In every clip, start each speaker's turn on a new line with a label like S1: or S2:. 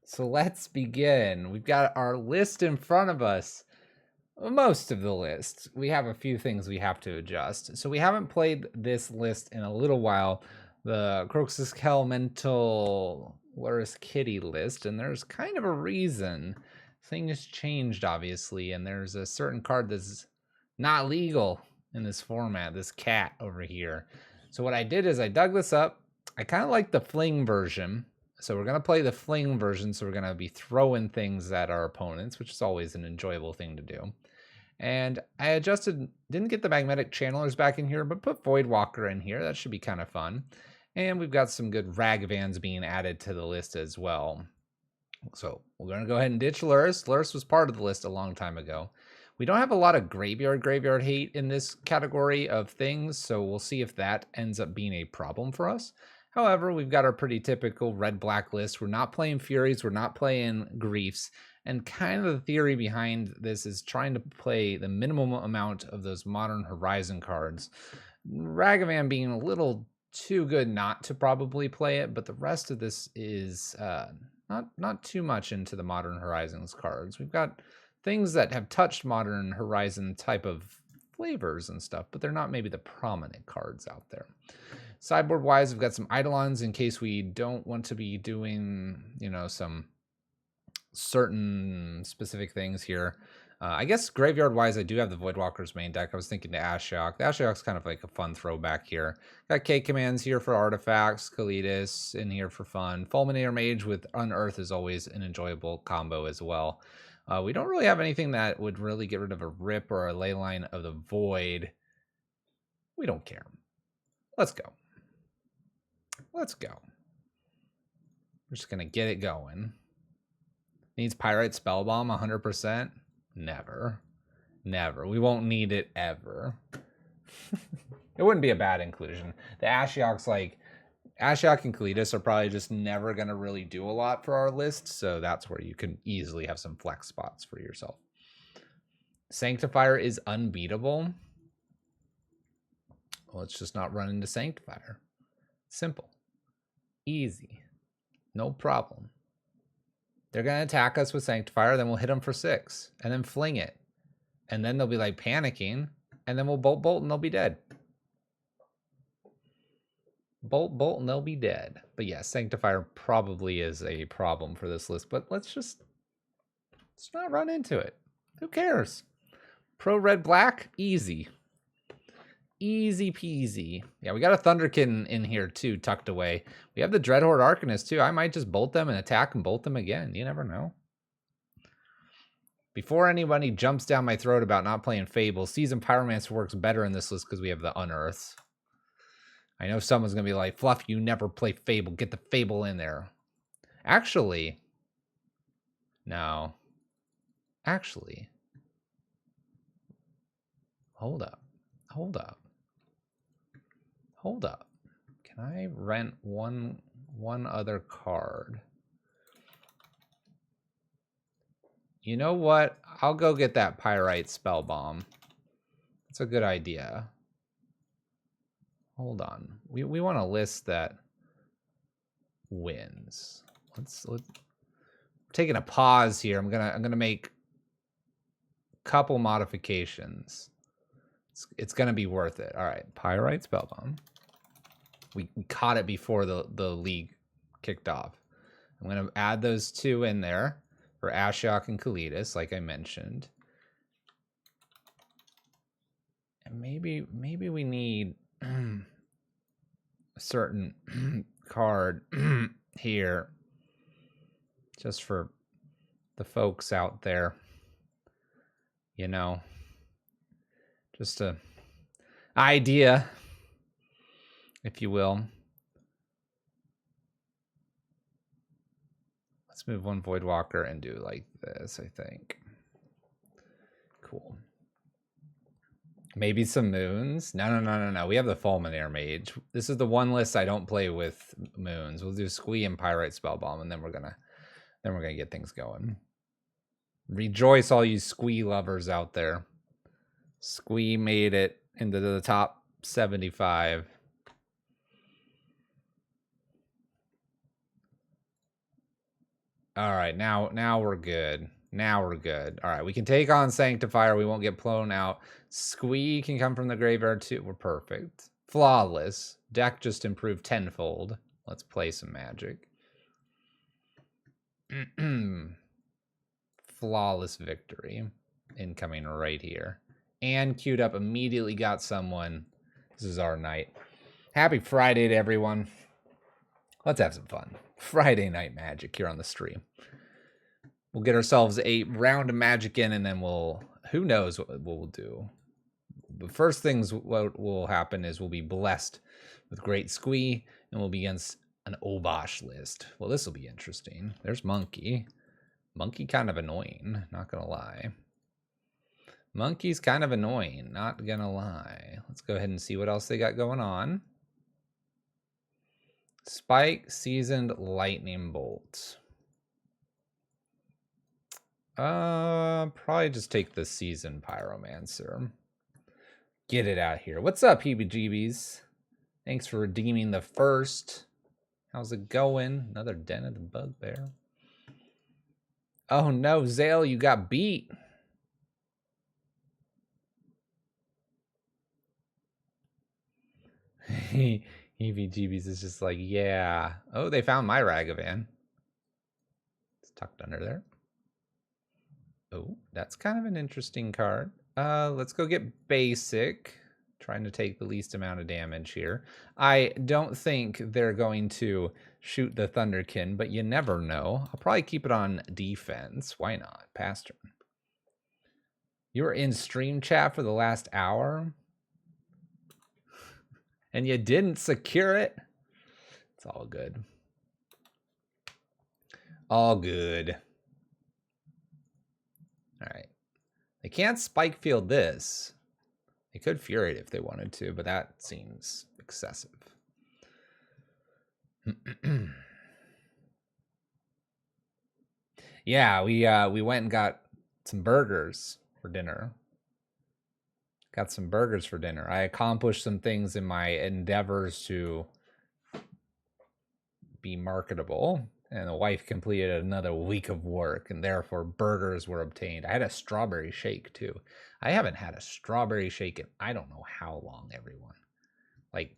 S1: So let's begin. We've got our list in front of us. Most of the list. We have a few things we have to adjust. So we haven't played this list in a little while. The Skelemental Loris Kitty list, and there's kind of a reason. Things changed, obviously, and there's a certain card that's not legal in this format, this cat over here. So what I did is I dug this up. I kind of like the fling version. So we're going to play the fling version. So we're going to be throwing things at our opponents, which is always an enjoyable thing to do. And I adjusted, didn't get the magnetic channelers back in here, but put Voidwalker in here. That should be kind of fun. And we've got some good Ragavans being added to the list as well. So we're going to go ahead and ditch Luris. Luris was part of the list a long time ago. We don't have a lot of graveyard hate in this category of things, so we'll see if that ends up being a problem for us. However, we've got our pretty typical red-black list. We're not playing Furies, we're not playing Griefs, and kind of the theory behind this is trying to play the minimum amount of those Modern Horizon cards. Ragavan being a little too good not to probably play it, but the rest of this is not too much into the Modern Horizons cards. We've got things that have touched Modern Horizon type of flavors and stuff, but they're not maybe the prominent cards out there. Sideboard wise, we've got some Eidolons in case we don't want to be doing, some certain specific things here. I guess graveyard wise, I do have the Voidwalker's main deck. I was thinking to Ashiok. The Ashiok's kind of like a fun throwback here. Got K commands here for artifacts, Kalidas in here for fun. Fulminator Mage with Unearth is always an enjoyable combo as well. We don't really have anything that would really get rid of a Rip or a Leyline of the Void. We don't care. Let's go. Let's go. We're just going to get it going. Needs Pyrite Spellbomb 100%? Never. Never. We won't need it ever. It wouldn't be a bad inclusion. The Ashiok's like... Ashiok and Kalidas are probably just never going to really do a lot for our list, so that's where you can easily have some flex spots for yourself. Sanctifier is unbeatable. Well, let's just not run into Sanctifier. Simple. Easy. No problem. They're going to attack us with Sanctifier, then we'll hit them for 6, and then fling it. And then they'll be like panicking, and then we'll bolt, and they'll be dead. Bolt, and they'll be dead. But yeah, Sanctifier probably is a problem for this list, but let's not run into it. Who cares? Pro Red Black, easy. Easy peasy. Yeah, we got a Thunderkin in here too, tucked away. We have the Dreadhorde Arcanist too. I might just bolt them and attack and bolt them again. You never know. Before anybody jumps down my throat about not playing Fable, Seasoned Pyromancer works better in this list because we have the Unearth. I know someone's going to be like, Fluff, you never play Fable. Get the Fable in there. Actually, no. Actually, hold up. Can I rent one other card? You know what? I'll go get that Pyrite Spellbomb. That's a good idea. Hold on. We want a list that wins. Let's taking a pause here. I'm gonna make a couple modifications. It's gonna be worth it. All right, Pyrite Spellbomb. We caught it before the league kicked off. I'm gonna add those two in there for Ashiok and Kalidas, like I mentioned. And maybe we need a certain card here just for the folks out there, just a idea, if you will. Let's move one Voidwalker and do like this, I think. Cool. Maybe some moons. No. We have the Fulminator Mage. This is the one list I don't play with moons. We'll do Squee and Pyrite Spellbomb, and then we're gonna get things going. Rejoice, all you Squee lovers out there. Squee made it into the top 75. All right, now we're good. Now we're good. All right, we can take on Sanctifier. We won't get blown out. Squee can come from the graveyard too. We're perfect. Flawless. Deck just improved tenfold. Let's play some Magic. Flawless victory. Incoming right here. And queued up, immediately got someone. This is our night. Happy Friday to everyone. Let's have some fun. Friday Night Magic here on the stream. We'll get ourselves a round of Magic in, and then who knows what we'll do. The first things what will happen is we'll be blessed with Great Squee, and we'll be against an Obosh list. Well, this will be interesting. There's Monkey. Monkey kind of annoying, not gonna lie. Monkey's kind of annoying, not gonna lie. Let's go ahead and see what else they got going on. Spike, Seasoned, Lightning Bolt. Probably just take the Seasoned Pyromancer. Get it out here. What's up, heebie-jeebies? Thanks for redeeming the first. How's it going? Another Den of the Bugbear. Oh no, Zale, you got beat. Heebie-jeebies is just like, yeah. Oh, they found my Ragavan. It's tucked under there. Oh, that's kind of an interesting card. Let's go get basic. Trying to take the least amount of damage here. I don't think they're going to shoot the Thunderkin, but you never know. I'll probably keep it on defense. Why not? Pass turn. You were in stream chat for the last hour? And you didn't secure it? It's all good. All good. All right. They can't spike field this. They could Fury it if they wanted to, but that seems excessive. Yeah, we went and got some burgers for dinner. Got some burgers for dinner. I accomplished some things in my endeavors to be marketable, and the wife completed another week of work, and therefore burgers were obtained. I had a strawberry shake too. I haven't had a strawberry shake in I don't know how long, everyone. Like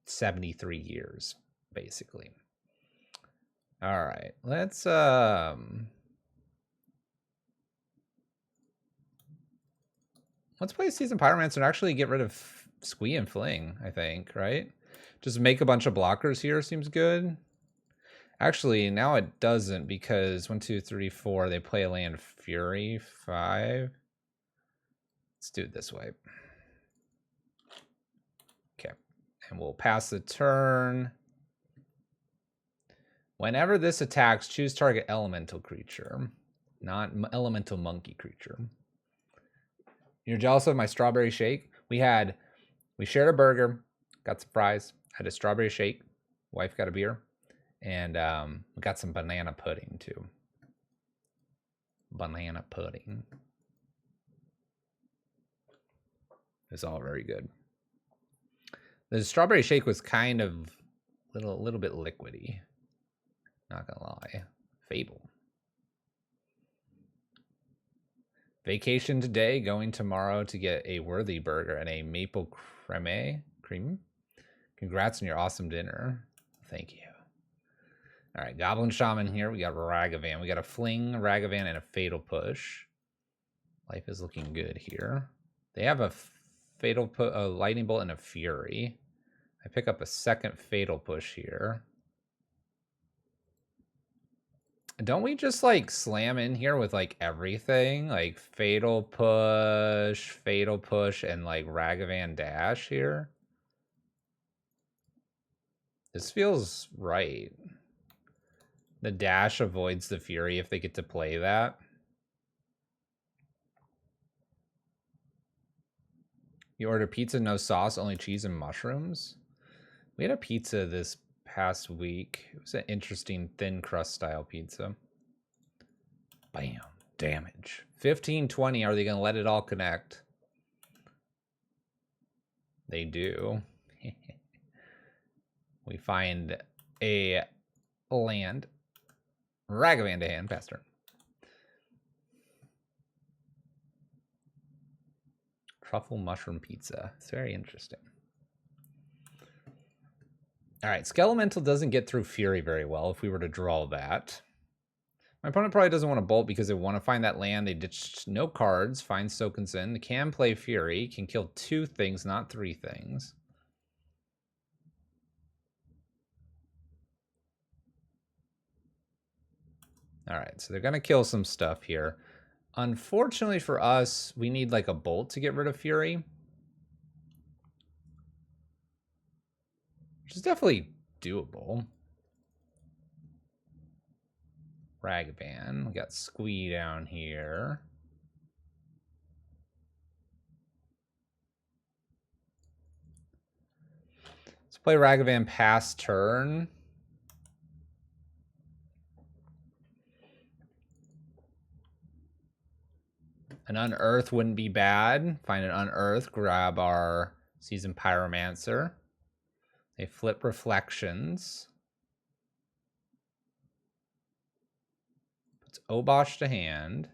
S1: 73 years, basically. All right, let's play Seasoned Pyromancer and actually get rid of Squee and Fling, I think, right? Just make a bunch of blockers here seems good. Actually, now it doesn't because 1, 2, 3, 4, they play a land Fury. 5. Let's do it this way. Okay. And we'll pass the turn. Whenever this attacks, choose target elemental creature, not elemental monkey creature. You're jealous of my strawberry shake? We shared a burger, got some fries, had a strawberry shake, wife got a beer, and we got some banana pudding too. Banana pudding. It's all very good. The strawberry shake was kind of a little bit liquidy. Not gonna lie. Fable. Vacation today, going tomorrow to get a worthy burger and a maple cream. Congrats on your awesome dinner. Thank you. All right, Goblin Shaman here. We got Ragavan. We got a Fling, Ragavan, and a Fatal Push. Life is looking good here. They have a Lightning Bolt and a Fury. I pick up a second Fatal Push here. Don't we just like slam in here with like everything? Like Fatal Push, and like Ragavan Dash here? This feels right. The Dash avoids the Fury if they get to play that. You order pizza, no sauce, only cheese and mushrooms? We had a pizza this past week. It was an interesting thin crust style pizza. Bam. Damage. 15, 20. Are they going to let it all connect? They do. We find a land. Ragavan to hand. Pass turn. Truffle mushroom pizza. It's very interesting. All right, Skelemental doesn't get through Fury very well if we were to draw that. My opponent probably doesn't want to bolt because they want to find that land. They ditched no cards, find Sokenson. They can play Fury, can kill 2 things, not 3 things. All right, so they're going to kill some stuff here. Unfortunately for us, we need like a bolt to get rid of Fury. Which is definitely doable. Ragavan. We got Squee down here. Let's play Ragavan pass turn. An Unearth wouldn't be bad. Find an Unearth, grab our Seasoned Pyromancer. They flip Reflections. Puts Obosh to hand.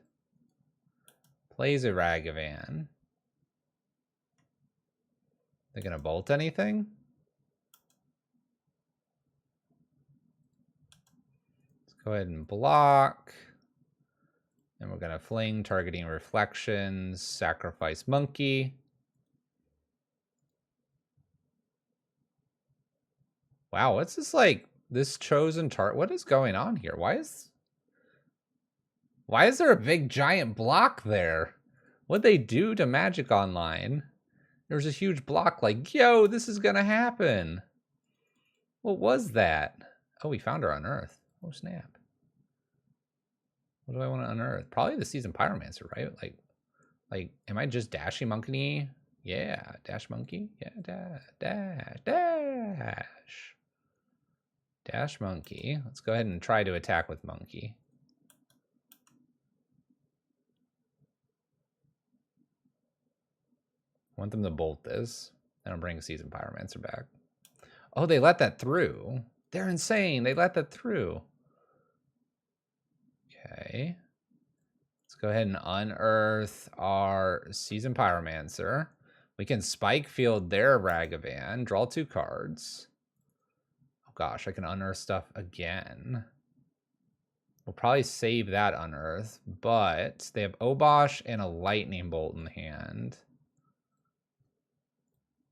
S1: Plays a Ragavan. They're going to bolt anything? Let's go ahead and block. And we're going to fling, targeting Reflections, sacrifice Monkey. Wow, what's this like, this chosen target? What is going on here? Why is there a big giant block there? What'd they do to Magic Online? There's a huge block like, yo, this is going to happen. What was that? Oh, we found her on Earth. Oh, snap. What do I want to unearth? Probably the Seasoned Pyromancer, right? Like, am I just Dashy Monkey? Yeah, Dash Monkey. Yeah, dash. Dash Monkey. Let's go ahead and try to attack with Monkey. I want them to bolt this. Then I'll bring a Seasoned Pyromancer back. Oh, they let that through. They're insane. They let that through. Okay. Let's go ahead and unearth our Seasoned Pyromancer. We can Spike Field their Ragavan. Draw 2 cards. Oh gosh, I can unearth stuff again. We'll probably save that unearth, but they have Obosh and a Lightning Bolt in hand.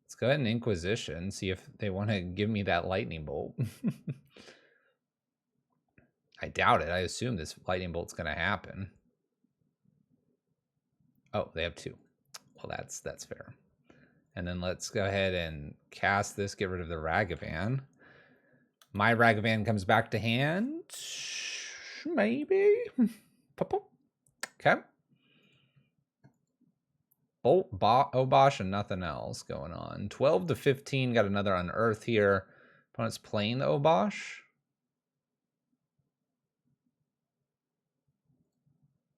S1: Let's go ahead and Inquisition, see if they want to give me that Lightning Bolt. I doubt it. I assume this Lightning Bolt's going to happen. Oh, they have 2. Well, that's fair. And then let's go ahead and cast this, get rid of the Ragavan. My Ragavan comes back to hand. Maybe. Okay. Bolt, Obosh, and nothing else going on. 12 to 15, got another Unearth here. Opponent's playing the Obosh.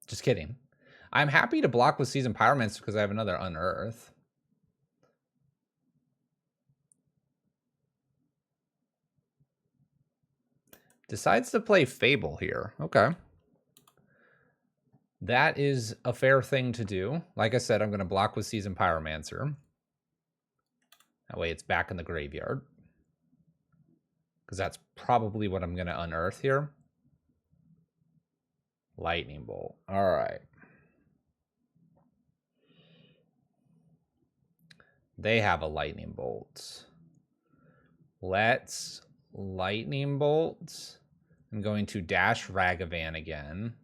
S1: Just kidding. I'm happy to block with Seasoned Pyromancer because I have another Unearth. Decides to play Fable here. Okay. That is a fair thing to do. Like I said, I'm going to block with Seasoned Pyromancer. That way it's back in the graveyard. Because that's probably what I'm going to unearth here. Lightning Bolt. All right. They have a Lightning Bolt. Let's Lightning Bolt. I'm going to dash Ragavan again.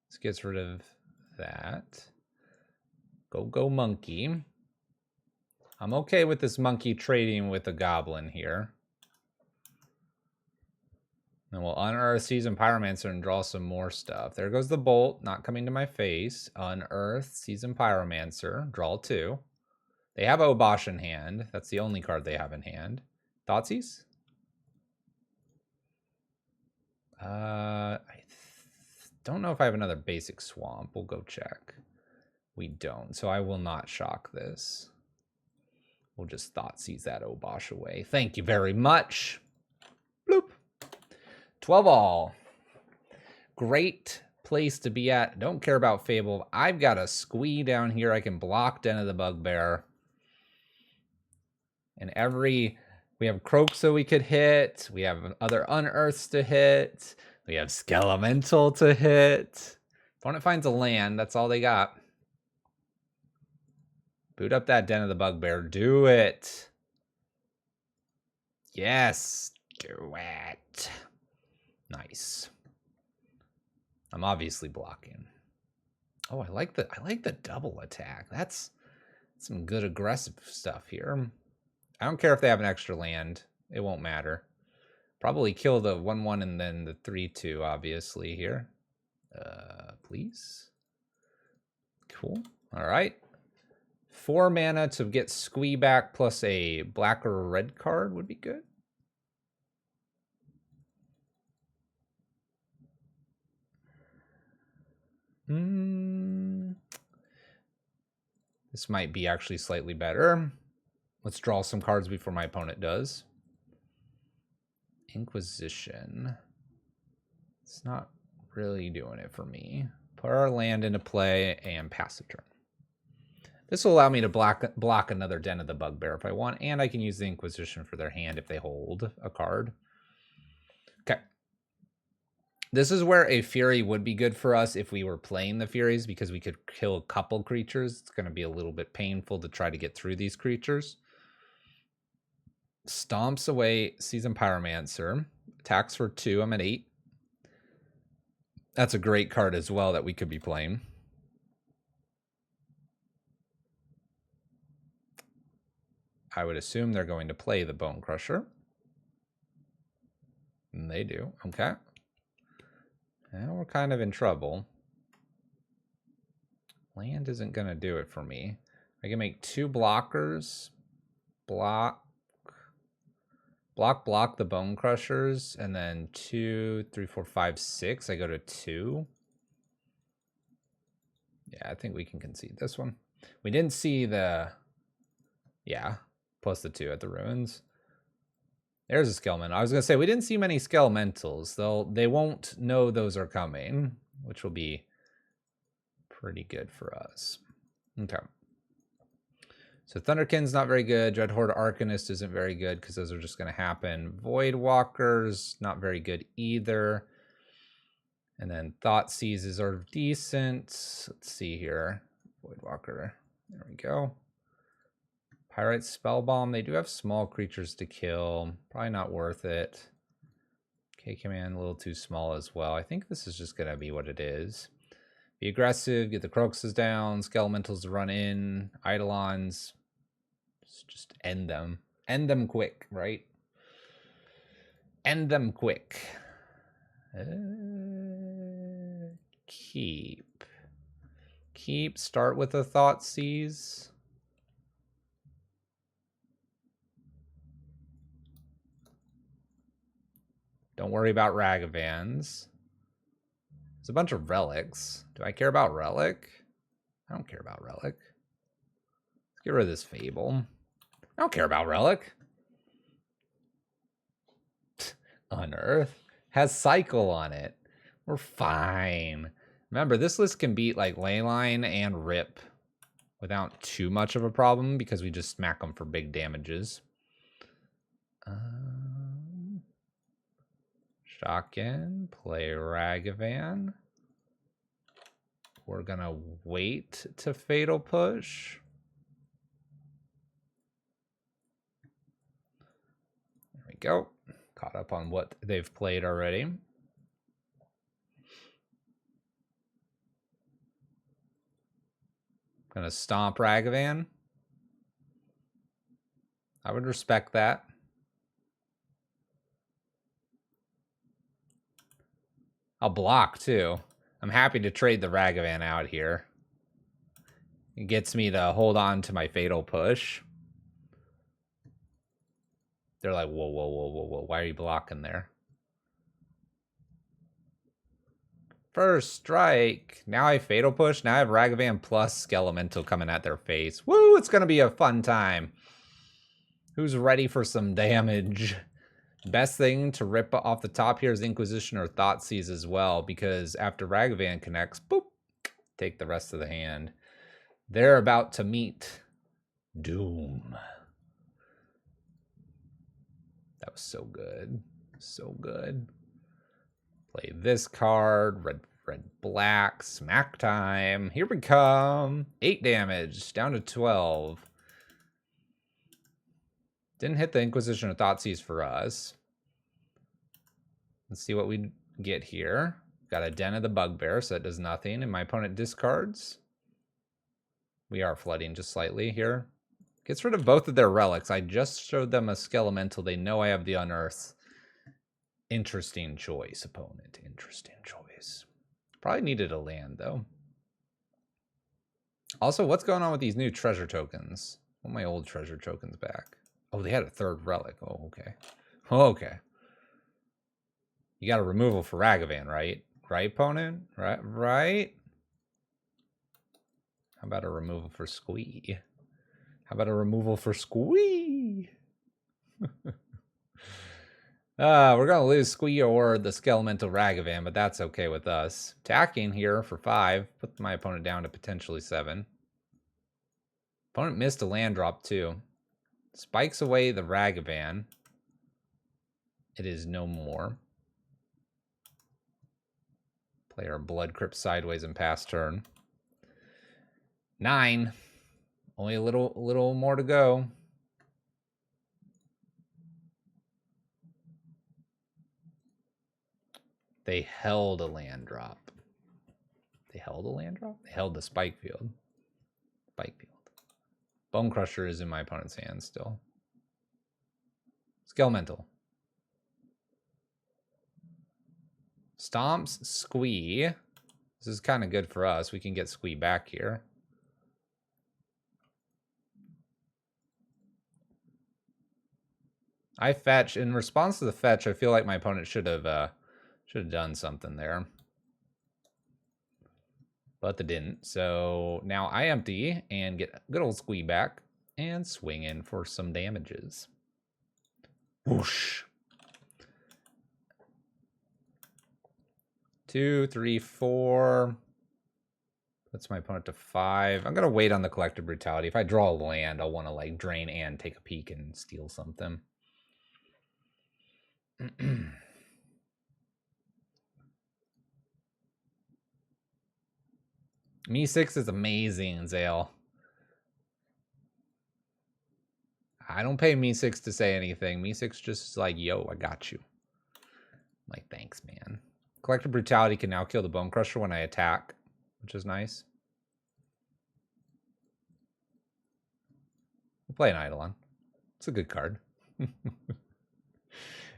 S1: This gets rid of that. Go Monkey. I'm okay with this Monkey trading with a Goblin here. And we'll unearth Seasoned Pyromancer and draw some more stuff. There goes the Bolt, not coming to my face. Unearth Seasoned Pyromancer, draw 2. They have Obosh in hand. That's the only card they have in hand. Thoughtseize? I don't know if I have another basic swamp. We'll go check. We don't, so I will not shock this. We'll just Thoughtseize that Obosh away. Thank you very much. Bloop. 12 all. great place to be at. Don't care about Fable. I've got a squee down here. I can block Den of the Bugbear. And we have Croxa we could hit. We have other Unearths to hit. We have Skelemental to hit. Opponent finds a land. That's all they got. Boot up that Den of the Bugbear. Do it. Yes. Do it. Nice. I'm obviously blocking. Oh, I like the double attack. That's some good aggressive stuff here. I don't care if they have an extra land. It won't matter. Probably kill the 1/1 and then the 3/2, obviously, here. Please. Cool. All right. 4 mana to get Squee back plus a black or a red card would be good. This might be actually slightly better. Let's draw some cards before my opponent does. Inquisition. It's not really doing it for me. Put our land into play and pass the turn. This will allow me to block another Den of the Bugbear if I want, and I can use the Inquisition for their hand if they hold a card. Okay. This is where a Fury would be good for us if we were playing the Furies, because we could kill a couple creatures. It's going to be a little bit painful to try to get through these creatures. Stomps away Seasoned Pyromancer. Attacks for 2. I'm at 8. That's a great card as well that we could be playing. I would assume they're going to play the Bone Crusher. And they do. Okay. Now we're kind of in trouble. Land isn't going to do it for me. I can make 2 blockers. Block the Bone Crushers. And then 2, 3, 4, 5, 6. I go to 2. Yeah, I think we can concede this one. We didn't see the... Yeah, plus the 2 at the ruins. There's a Skelemental. I was going to say, we didn't see many Skelementals, though they won't know those are coming, which will be pretty good for us. Okay. So Thunderkin's not very good. Dreadhorde Arcanist isn't very good because those are just going to happen. Voidwalkers, not very good either. And then Thoughtseizes are decent. Let's see here. Voidwalker. There we go. Pyrite Spellbomb. They do have small creatures to kill. Probably not worth it. K-Command a little too small as well. I think this is just going to be what it is. Be aggressive. Get the Croxes down. Skelementals to run in. Eidolons. Just end them. End them quick, right? End them quick. Keep. Start with a Thoughtseize. Don't worry about Ragavans. There's a bunch of relics. Do I care about Relic? I don't care about Relic. Let's get rid of this Fable. I don't care about Relic. Unearth. Has Cycle on it. We're fine. Remember, this list can beat like Leyline and Rip without too much of a problem because we just smack them for big damages. Shotgun, play Ragavan. We're gonna wait to Fatal Push. There we go. Caught up on what they've played already. Gonna stomp Ragavan. I would respect that. I'll block too. I'm happy to trade the Ragavan out here. It gets me to hold on to my Fatal Push. They're like, whoa, whoa, whoa, whoa, whoa. Why are you blocking there? First strike. Now I Fatal Push. Now I have Ragavan plus Skelemental coming at their face. Woo, it's going to be a fun time. Who's ready for some damage? Best thing to rip off the top here is Inquisition or Thoughtseize as well, because after Ragavan connects, boop, take the rest of the hand. They're about to meet Doom. That was so good. So good. Play this card. Red, black. Smack time. Here we come. 8 damage. Down to 12. Didn't hit the Inquisition or Thoughtseize for us. Let's see what we get here. Got a Den of the Bugbear, so that does nothing. And my opponent discards. We are flooding just slightly here. Gets rid of both of their relics. I just showed them a Skelemental. They know I have the Unearth. Interesting choice, opponent. Interesting choice. Probably needed a land, though. Also, what's going on with these new treasure tokens? I want my old treasure tokens back. Oh, they had a third relic. Oh, okay. Oh, okay. You got a removal for Ragavan, right? Right, opponent? Right? How about a removal for Squee? How about a removal for Squee? We're going to lose Squee or the Skelemental Ragavan, but that's okay with us. Attacking here for 5. Put my opponent down to potentially 7. Opponent missed a land drop too. Spikes away the Ragavan. It is no more. Play our Blood Crypt sideways and pass turn. 9. Only a little more to go. They held a land drop. They held a land drop? They held the Spike Field. Spike Field. Bone Crusher is in my opponent's hand still. Skelemental. Stomps Squee. This is kind of good for us. We can get Squee back here. I fetch. In response to the fetch, I feel like my opponent should have done something there. But they didn't. So now I empty and get good old Squee back and swing in for some damages. Whoosh. 2, 3, 4. Puts my opponent to 5. I'm going to wait on the Collective Brutality. If I draw a land, I'll want to like drain and take a peek and steal something. Me 6 is amazing, Zale. I don't pay Me 6 to say anything. Me 6 just like, yo, I got you. I'm like, thanks, man. Collective Brutality can now kill the Bone Crusher when I attack, which is nice. We'll play an Eidolon. It's a good card.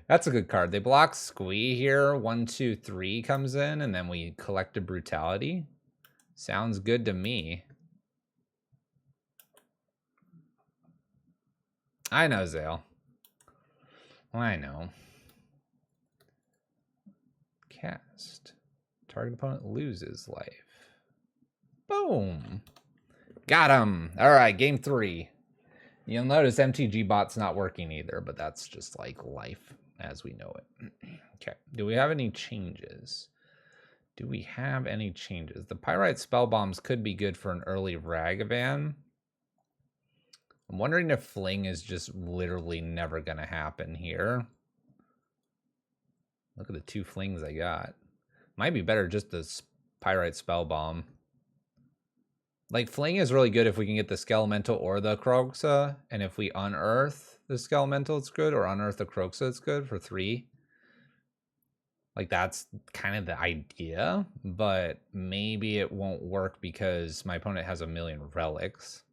S1: That's a good card. They block Squee here. 1, 2, 3 comes in, and then we Collective Brutality. Sounds good to me. I know, Zale. I know. Cast. Target opponent loses life. Boom. Got him. All right, game 3. You'll notice MTG bot's not working either, but that's just like life as we know it. Okay. Do we have any changes? Do we have any changes? The Pyrite Spell Bombs could be good for an early Ragavan. I'm wondering if Fling is just literally never going to happen here. Look at the 2 Flings I got. Might be better just the Pyrite Spell Bomb. Like, Fling is really good if we can get the Skelemental or the Kroxa. And if we unearth the Skelemental, it's good. Or unearth the Kroxa, it's good for 3. Like, that's kind of the idea. But maybe it won't work because my opponent has a million relics.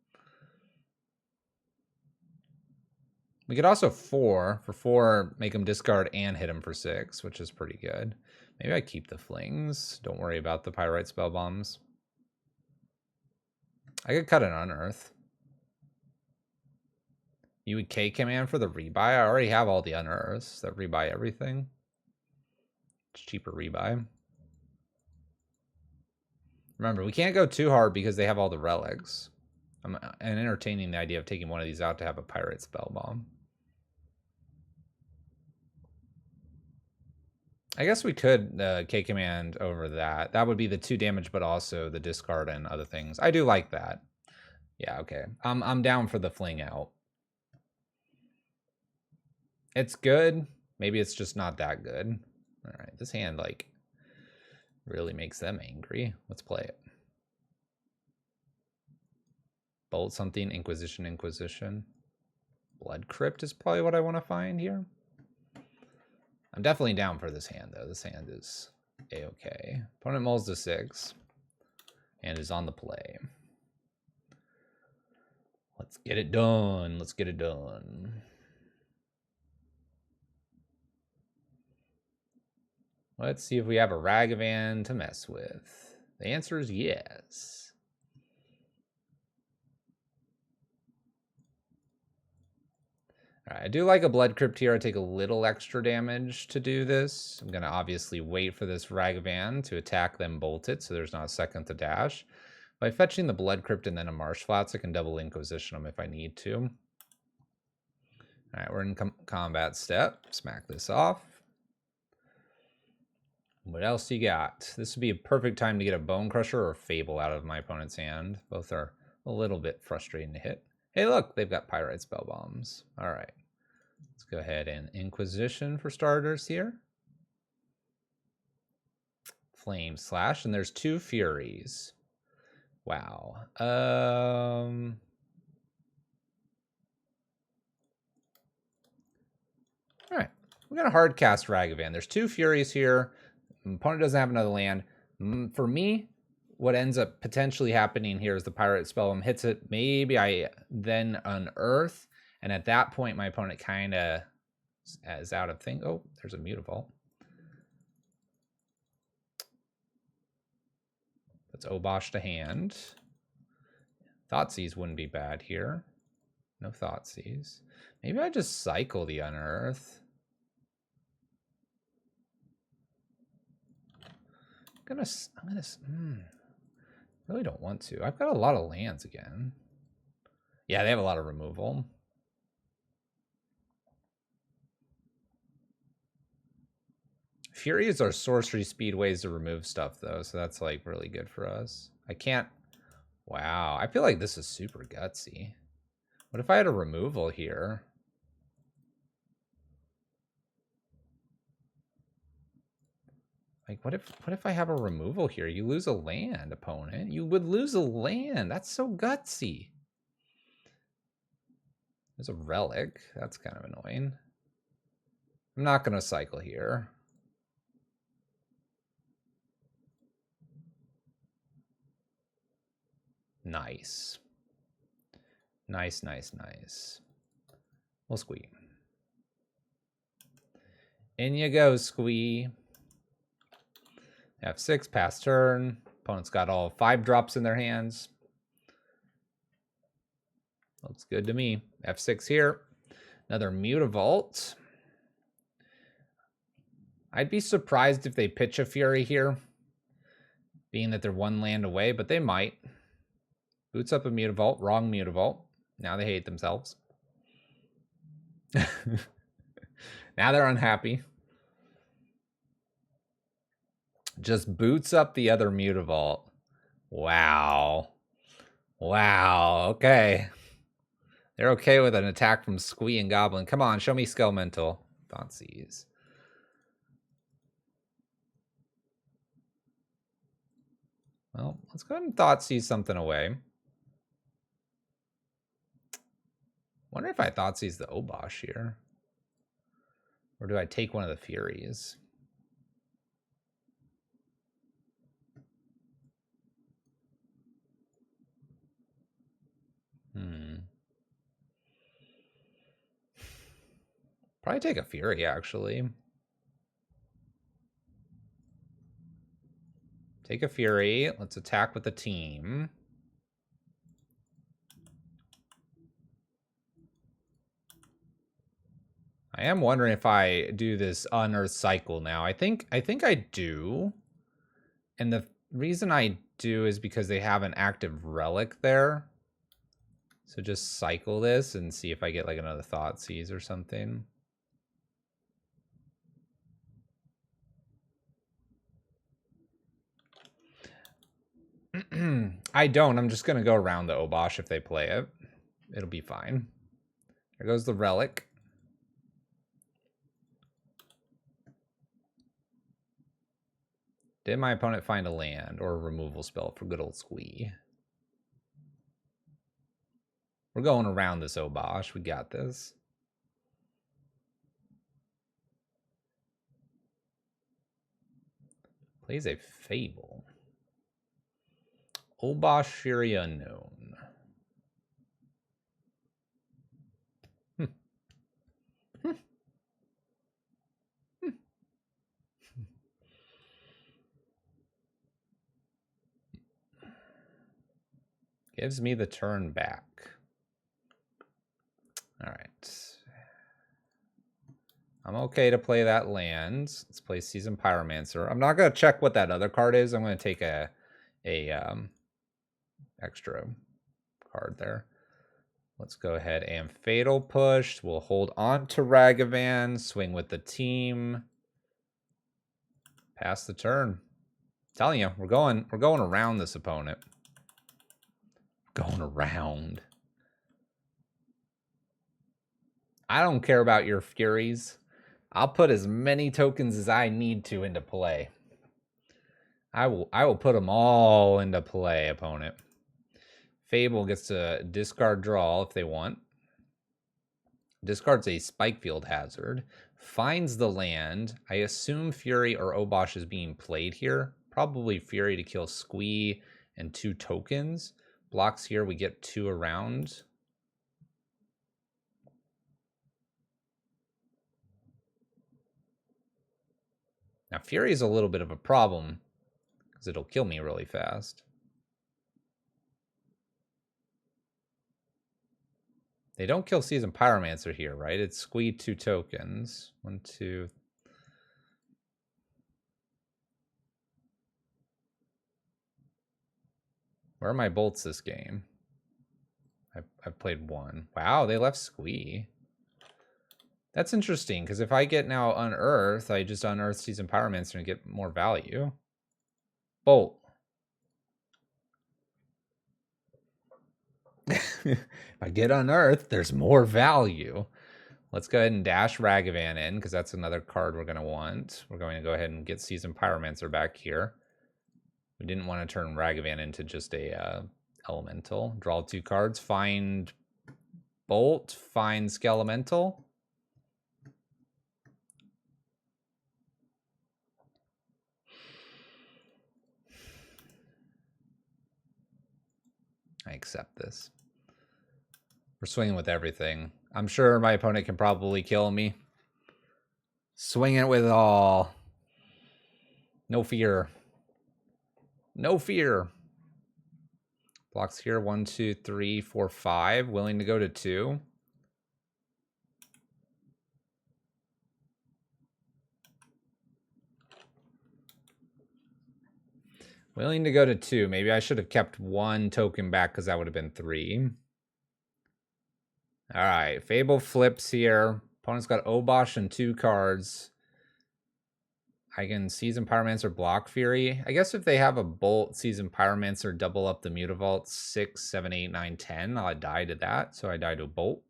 S1: We could also 4. For 4, make him discard and hit him for 6, which is pretty good. Maybe I keep the Flings. Don't worry about the Pyrite Spell Bombs. I could cut an Unearth. You would K-Command for the rebuy? I already have all the Unearths that rebuy everything. It's cheaper rebuy. Remember, we can't go too hard because they have all the relics. I'm entertaining the idea of taking one of these out to have a Pyrite Spell Bomb. I guess we could K command over that. That would be the 2 damage, but also the discard and other things. I do like that. Yeah, okay. I'm down for the fling out. It's good. Maybe it's just not that good. All right, this hand like really makes them angry. Let's play it. Bolt something, Inquisition, Inquisition. Blood Crypt is probably what I want to find here. I'm definitely down for this hand, though. This hand is a-okay. Opponent mulls to 6 and is on the play. Let's get it done. Let's get it done. Let's see if we have a Ragavan to mess with. The answer is yes. All right, I do like a Blood Crypt here. I take a little extra damage to do this. I'm going to obviously wait for this Ragavan to attack, then bolt it, so there's not a second to dash. By fetching the Blood Crypt and then a Marsh Flats, I can double Inquisition them if I need to. All right, we're in combat step. Smack this off. What else you got? This would be a perfect time to get a Bone Crusher or Fable out of my opponent's hand. Both are a little bit frustrating to hit. Hey, look, they've got Pyrite Spell Bombs. All right. Let's go ahead and Inquisition for starters here. Flame Slash, and there's 2 Furies. Wow. All right. We're going to hard cast Ragavan. There's 2 Furies here. My opponent doesn't have another land. For me, what ends up potentially happening here is the Pyrite Spellbomb hits it. Maybe I then unearth, and at that point, my opponent kind of is out of thing. Oh, there's a Mutavault. That's Obosh to hand. Thoughtseize wouldn't be bad here. No Thoughtseize. Maybe I just cycle the Unearth. I'm gonna really don't want to. I've got a lot of lands again. Yeah, they have a lot of removal. Furies are sorcery speed ways to remove stuff, though, so that's like really good for us. I can't. Wow, I feel like this is super gutsy. What if I had a removal here? Like, what if I have a removal here? You lose a land, opponent. You would lose a land. That's so gutsy. There's a relic. That's kind of annoying. I'm not going to cycle here. Nice. Nice, nice, nice. We'll squee. In you go, squee. F6, pass turn. Opponent's got all 5 drops in their hands. Looks good to me. F6 here. Another Mutavault. I'd be surprised if they pitch a Fury here, being that they're 1 land away, but they might. Boots up a Mutavault. Wrong Mutavault. Now they hate themselves. Now they're unhappy. Just boots up the other Mutavault. Wow. Wow. Okay. They're okay with an attack from Squee and Goblin. Come on, show me Skelemental. Thoughtseize. Well, let's go ahead and Thoughtseize something away. Wonder if I Thoughtseize the Obosh here. Or do I take one of the Furies? Probably take a Fury, actually. Take a Fury. Let's attack with the team. I am wondering if I do this Unearth cycle now. I think I do. And the reason I do is because they have an active relic there. So just cycle this and see if I get like another Thoughtseize or something. I don't. I'm just going to go around the Obosh if they play it. It'll be fine. There goes the Relic. Did my opponent find a land or a removal spell for good old Squee? We're going around this Obosh. We got this. Plays a Fable. Obosh Fury Unknown. Gives me the turn back. All right. I'm okay to play that land. Let's play Seasoned Pyromancer. I'm not going to check what that other card is. I'm going to take a extra card there. Let's go ahead and Fatal Push. We'll hold on to Ragavan. Swing with the team. Pass the turn. I'm telling you, we're going around this opponent. Going around. I don't care about your Furies. I'll put as many tokens as I need to into play. I will put them all into play, opponent. Fable gets to discard draw if they want. Discards a Spikefield Hazard. Finds the land. I assume Fury or Obosh is being played here. Probably Fury to kill Squee and 2 tokens. Blocks here, we get 2 around. Now, Fury is a little bit of a problem because it'll kill me really fast. They don't kill Seasoned Pyromancer here, right? It's Squee 2 tokens. 1, 2. Where are my bolts this game? I've played 1. Wow, they left Squee. That's interesting, because if I get now Unearth, I just Unearth Seasoned Pyromancer and get more value. Bolt. If I get Unearth, there's more value. Let's go ahead and dash Ragavan in, because that's another card we're going to want. We're going to go ahead and get Seasoned Pyromancer back here. We didn't want to turn Ragavan into just a Elemental. Draw 2 cards. Find Bolt. Find Skelemental. I accept this. We're swinging with everything. I'm sure my opponent can probably kill me. Swing it with all. No fear. No fear. Blocks here. 1, 2, 3, 4, 5. Willing to go to 2. Willing to go to 2. Maybe I should have kept 1 token back because that would have been 3. All right. Fable flips here. Opponent's got Obosh and 2 cards. I can Seasoned Pyromancer block Fury. I guess if they have a Bolt, Seasoned Pyromancer, double up the Mutavault 6, 7, 8, 9, 10. I'll die to that. So I die to a Bolt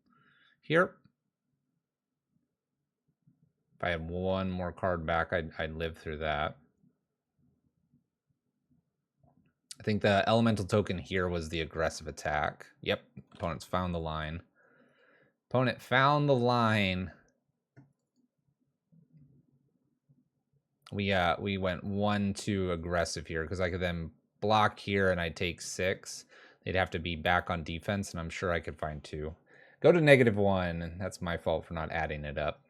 S1: here. If I had 1 more card back, I'd live through that. I think the Elemental token here was the aggressive attack. Yep, opponent's found the line. Opponent found the line. We went 1 too aggressive here because I could then block here and I'd take 6. They'd have to be back on defense, and I'm sure I could find 2. Go to -1, and that's my fault for not adding it up.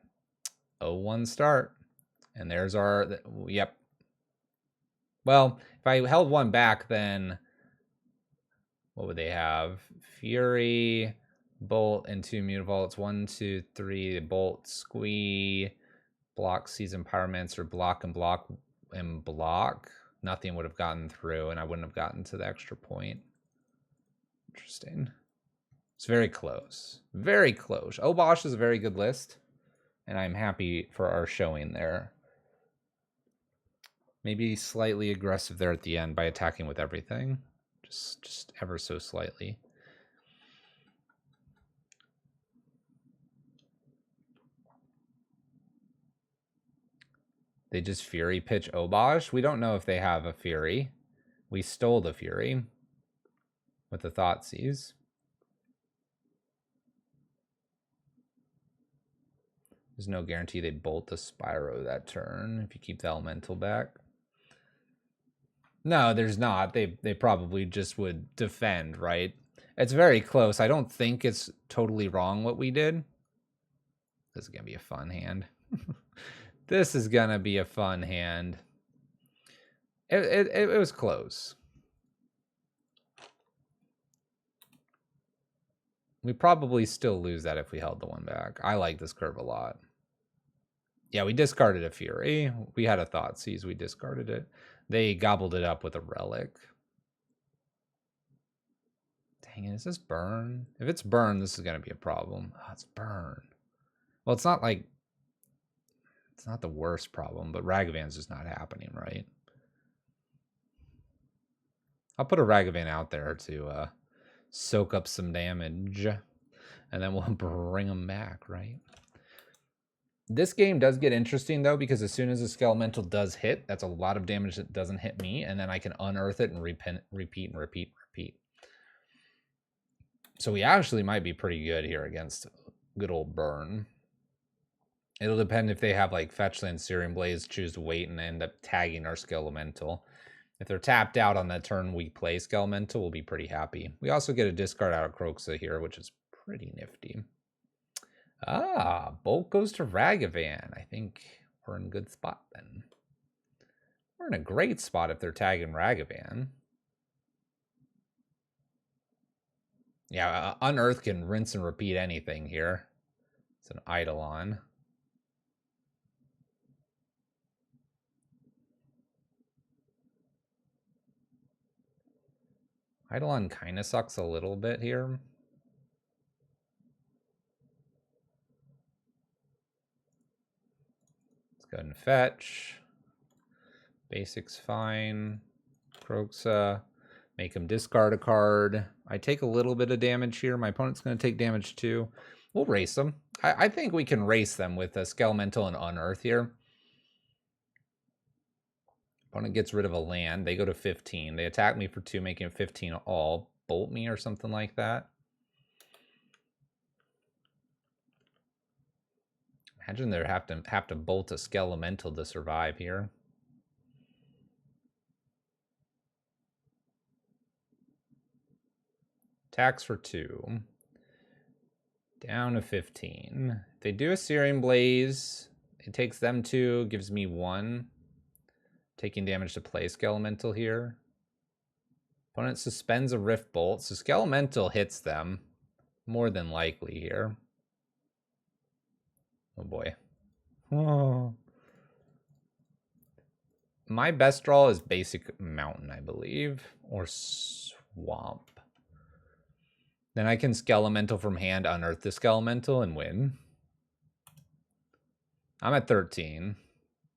S1: 0-1 start. And there's our, yep. Well, if I held 1 back, then what would they have? Fury, Bolt, and 2 Mutavaults. 1, 2, 3, Bolt, Squee, block, Seasoned Pyromancer, block and block and block. Nothing would have gotten through, and I wouldn't have gotten to the extra point. Interesting. It's very close. Very close. Obosh is a very good list, and I'm happy for our showing there. Maybe slightly aggressive there at the end by attacking with everything. just ever so slightly. They just Fury pitch Obosh. We don't know if they have a Fury. We stole the Fury with the Thoughtseize. There's no guarantee they bolt the Spyro that turn if you keep the Elemental back. No, there's not. They probably just would defend, right? It's very close. I don't think it's totally wrong what we did. This is going to be a fun hand. This is going to be a fun hand. It was close. We probably still lose that if we held the one back. I like this curve a lot. Yeah, we discarded a Fury. We had a Thoughtseize. We discarded it. They gobbled it up with a Relic. Dang it, is this burn? If it's burn, this is going to be a problem. Oh, it's burn. Well, it's not like... It's not the worst problem, but Ragavan's just not happening, right? I'll put a Ragavan out there to soak up some damage. And then we'll bring them back, right? This game does get interesting, though, because as soon as the Skelemental does hit, that's a lot of damage that doesn't hit me, and then I can unearth it and repeat. So we actually might be pretty good here against good old burn. It'll depend if they have, like, Fetchland, Searing Blaze, choose to wait, and end up tagging our Skelemental. If they're tapped out on that turn we play Skelemental, we'll be pretty happy. We also get a discard out of Croxa here, which is pretty nifty. Ah, Bolt goes to Ragavan. I think we're in a good spot then. We're in a great spot if they're tagging Ragavan. Yeah, Unearth can rinse and repeat anything here. It's an Eidolon. Eidolon kind of sucks a little bit here. Let's go ahead and fetch. Basics fine. Croxa. Make him discard a card. I take a little bit of damage here. My opponent's going to take damage too. We'll race them. I think we can race them with a Skelemental and Unearth here. Opponent gets rid of a land. They go to 15. They attack me for 2, making it 15 all. Bolt me or something like that. Imagine they have to bolt a Skelemental to survive here. Attacks for 2. Down to 15. If they do a Searing Blaze, it takes them 2, gives me 1. Taking damage to play Skelemental here. Opponent suspends a Rift Bolt, so Skelemental hits them. More than likely here. Oh boy. Oh. My best draw is basic Mountain, I believe. Or Swamp. Then I can Skelemental from hand, unearth the Skelemental, and win. I'm at 13.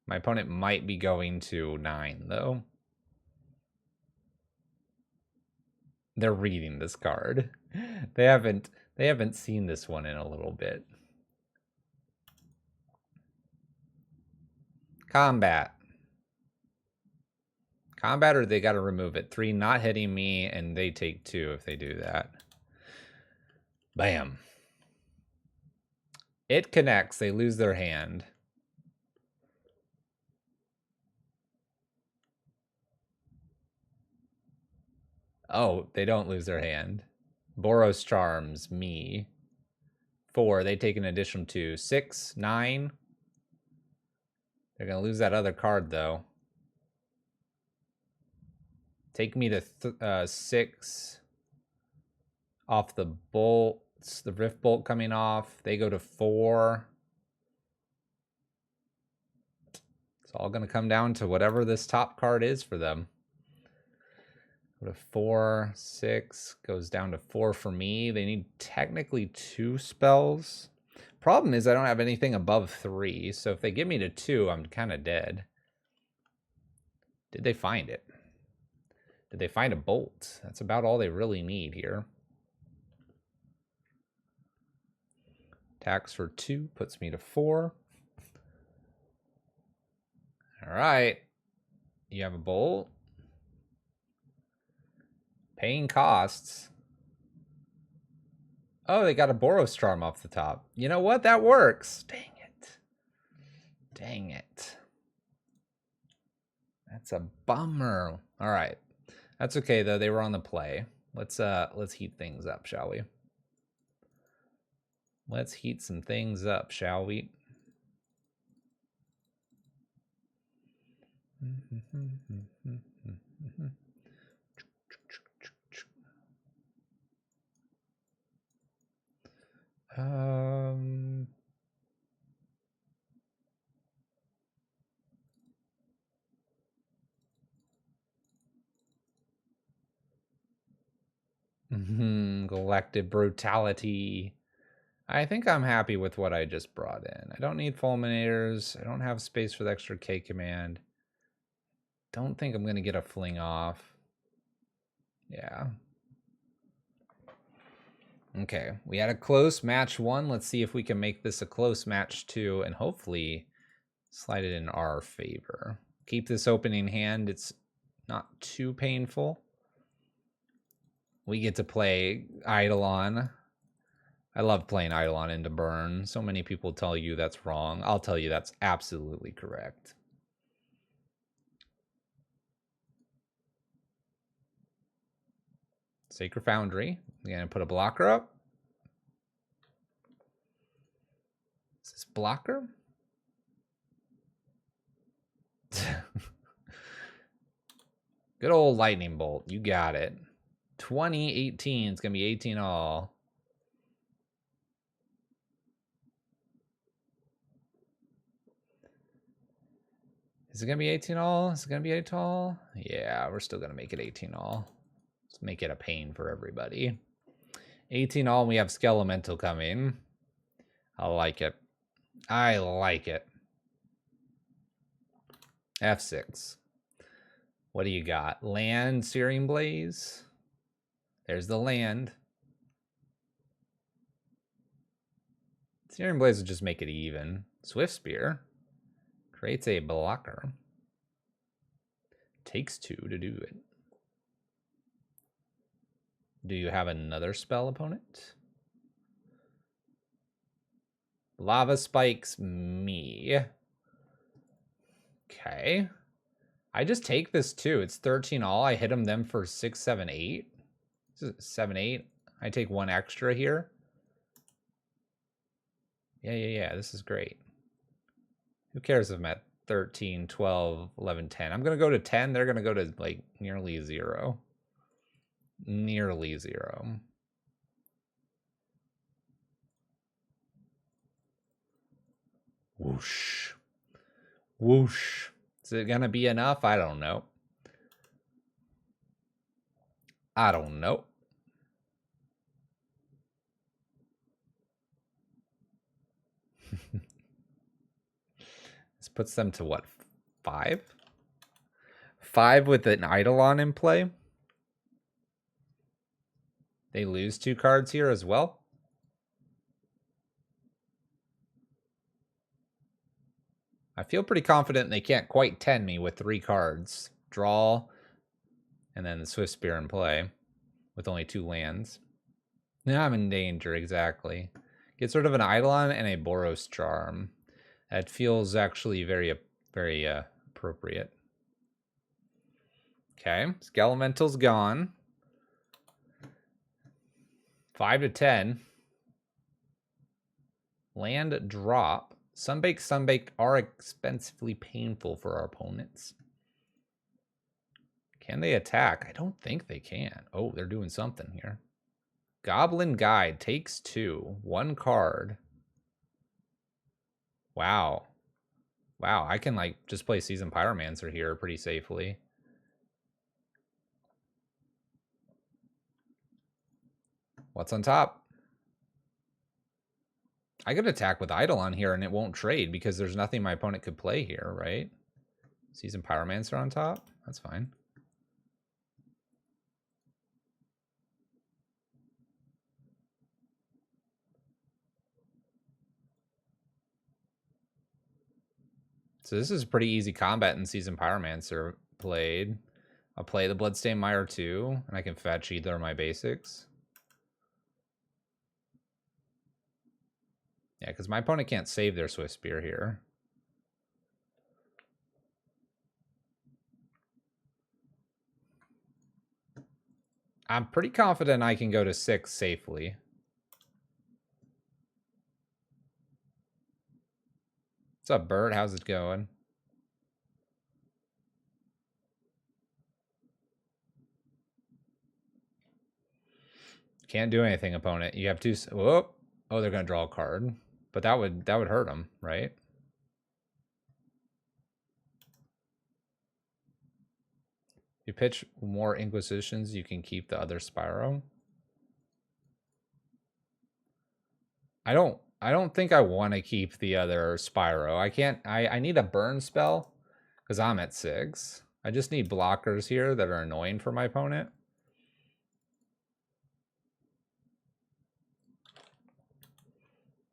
S1: My opponent might be going to 9, though. They're reading this card. They haven't seen this one in a little bit. Combat. Combat, or they got to remove it. 3 not hitting me, and they take 2 if they do that. Bam. It connects. They lose their hand. Oh, they don't lose their hand. Boros charms me. 4. They take an additional 2. 6, 9. They're going to lose that other card, though. Take me to 6. Off the bolts. The Rift Bolt coming off. They go to 4. It's all going to come down to whatever this top card is for them. Go to 4, 6, goes down to 4 for me. They need technically 2 spells. Problem is I don't have anything above 3, so if they get me to 2, I'm kind of dead. Did they find it? Did they find a bolt? That's about all they really need here. Attacks for 2 puts me to 4. All right. You have a bolt. Paying costs. Oh, they got a Boros Charm off the top. You know what? That works. Dang it. Dang it. That's a bummer. All right. That's okay though. They were on the play. Let's heat things up, shall we? Let's heat some things up, shall we? Galactic brutality. I think I'm happy with what I just brought in. I don't need fulminators. I don't have space for the extra K command. Don't think I'm going to get a fling off. Yeah. Okay, we had a close match 1. Let's see if we can make this a close match 2 and hopefully slide it in our favor. Keep this opening hand. It's not too painful. We get to play Eidolon. I love playing Eidolon into burn. So many people tell you that's wrong. I'll tell you that's absolutely correct. Sacred Foundry. I'm going to put a blocker up. Is this blocker? Good old lightning bolt. You got it. 2018. It's going to be 18 all. Is it going to be 18 all? Is it going to be 18 all? Yeah, we're still going to make it 18 all. Let's make it a pain for everybody. 18 all, and we have Skelemental coming. I like it. I like it. F6. What do you got? Land, Searing Blaze. There's the land. Searing Blaze will just make it even. Swift Spear creates a blocker. Takes 2 to do it. Do you have another spell, opponent? Lava Spikes me. Okay. I just take this too. It's 13 all. I hit them for 6, 7, 8. 7, 8. I take 1 extra here. Yeah. This is great. Who cares if I'm at 13, 12, 11, 10? I'm going to go to 10. They're going to go to like nearly 0. Nearly 0. Whoosh. Whoosh. Is it going to be enough? I don't know. I don't know. This puts them to what? 5? 5 with an Eidolon in play. They lose 2 cards here as well. I feel pretty confident they can't quite 10 me with 3 cards. Draw, and then the Swift Spear in play with only 2 lands. Now I'm in danger, exactly. Get sort of an Eidolon and a Boros Charm. That feels actually very appropriate. Okay, Skelemental's gone. 5 to 10. Land drop. Sunbaked are expensively painful for our opponents. Can they attack? I don't think they can. Oh, they're doing something here. Goblin Guide takes 2. 1 card. Wow. Wow, I can like just play Seasoned Pyromancer here pretty safely. What's on top? I could attack with Eidolon here and it won't trade because there's nothing my opponent could play here, right? Seasoned Pyromancer on top? That's fine. So this is pretty easy combat in Seasoned Pyromancer played. I'll play the Bloodstained Mire too, and I can fetch either of my basics. Yeah, because my opponent can't save their Swift Spear here. I'm pretty confident I can go to 6 safely. What's up, Bert? How's it going? Can't do anything, opponent. You have 2. Whoop. Oh, they're gonna draw a card, but that would hurt them, right? You pitch more Inquisitions, you can keep the other Spyro. I don't think I want to keep the other Spyro. I can't. I need a burn spell because I'm at 6. I just need blockers here that are annoying for my opponent.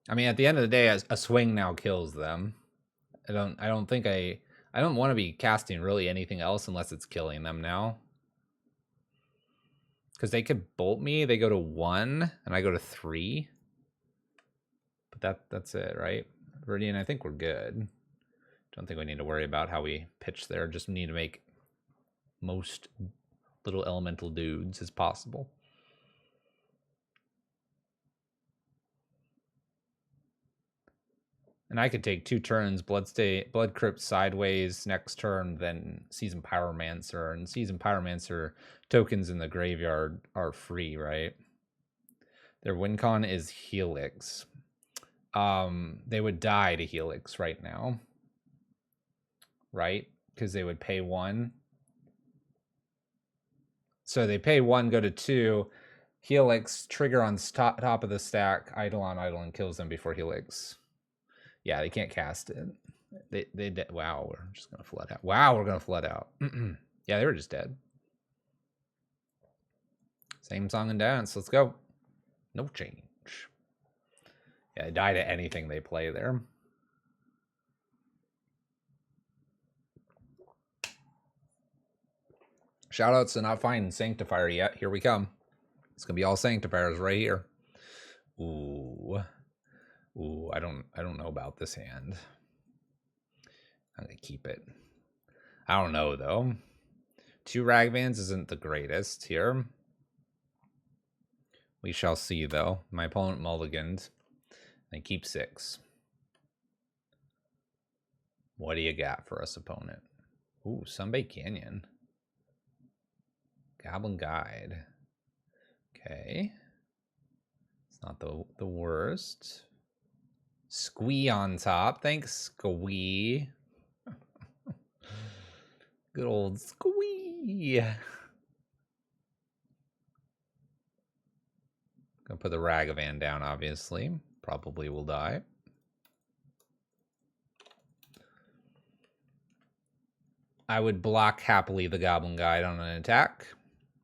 S1: I mean, at the end of the day, a swing now kills them. I don't want to be casting really anything else unless it's killing them now. Because they could bolt me. They go to 1 and I go to 3. But that's it, right? Viridian, I think we're good. Don't think we need to worry about how we pitch there. Just need to make most little elemental dudes as possible. And I could take 2 turns, Blood Crypt sideways next turn, then Seasoned Pyromancer. And Seasoned Pyromancer tokens in the graveyard are free, right? Their win con is Helix. They would die to Helix right now. Right? Because they would pay 1. So they pay 1, go to 2. Helix, trigger on top of the stack, idle on idle, and kills them before Helix. Yeah, they can't cast it. They wow, we're just gonna flood out. Wow, we're gonna flood out. Yeah, they were just dead. Same song and dance. Let's go. No change. Yeah, they die to anything they play there. Shoutouts to not finding Sanctifier yet. Here we come. It's gonna be all Sanctifiers right here. Ooh, I don't know about this hand. I'm gonna keep it. I don't know though. 2 Ragvans isn't the greatest here. We shall see though. My opponent mulliganed. And keep 6. What do you got for us, opponent? Ooh, Sunbay Canyon. Goblin Guide. Okay. It's not the worst. Squee on top. Thanks, Squee. Good old Squee. Gonna put the Ragavan down, obviously. Probably will die. I would block happily the Goblin Guide on an attack,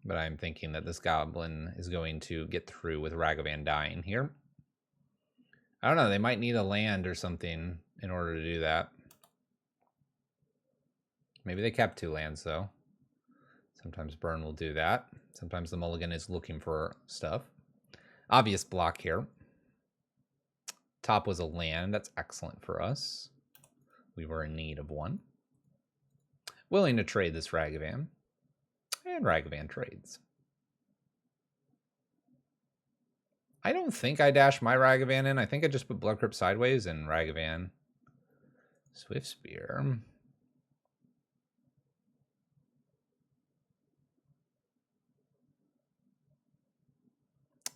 S1: but I'm thinking that this Goblin is going to get through with Ragavan dying here. I don't know, they might need a land or something in order to do that. Maybe they kept 2 lands, though. Sometimes burn will do that. Sometimes the mulligan is looking for stuff. Obvious block here. Top was a land. That's excellent for us. We were in need of 1. Willing to trade this Ragavan. And Ragavan trades. I don't think I dashed my Ragavan in. I think I just put Blood Crypt sideways and Ragavan. Swift Spear.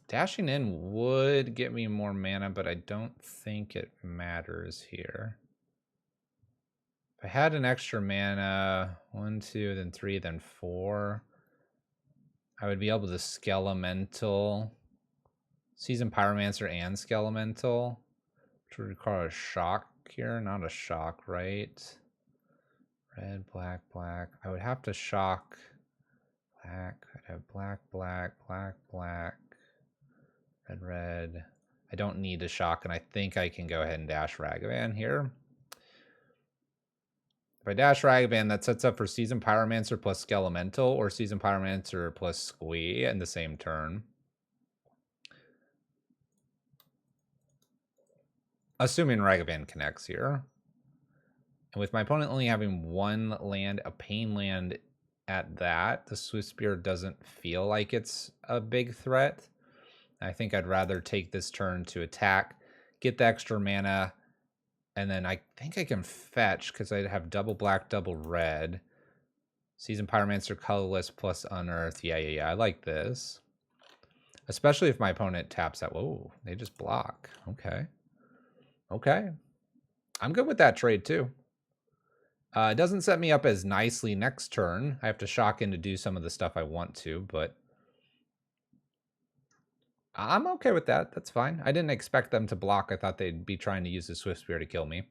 S1: Dashing in would get me more mana, but I don't think it matters here. If I had an extra mana, 1, 2, then 3, then 4, I would be able to Skelemental, Seasoned Pyromancer and Skelemental, which would require a shock here, not a shock, right? Red, black, black. I would have to shock black. I'd have black, black, black, black, red, red. I don't need a shock, and I think I can go ahead and dash Ragavan here. If I dash Ragavan, that sets up for Seasoned Pyromancer plus Skelemental or Seasoned Pyromancer plus Squee in the same turn. Assuming Ragavan connects here. And with my opponent only having one land, a pain land at that, the Swift Spear doesn't feel like it's a big threat. I think I'd rather take this turn to attack, get the extra mana, and then I think I can fetch because I'd have double black, double red. Seasoned Pyromancer, colorless plus Unearth. Yeah. I like this. Especially if my opponent taps that. Whoa, they just block. Okay. I'm good with that trade too. It doesn't set me up as nicely next turn. I have to shock in to do some of the stuff I want to, but I'm okay with that. That's fine. I didn't expect them to block. I thought they'd be trying to use the Swift Spear to kill me.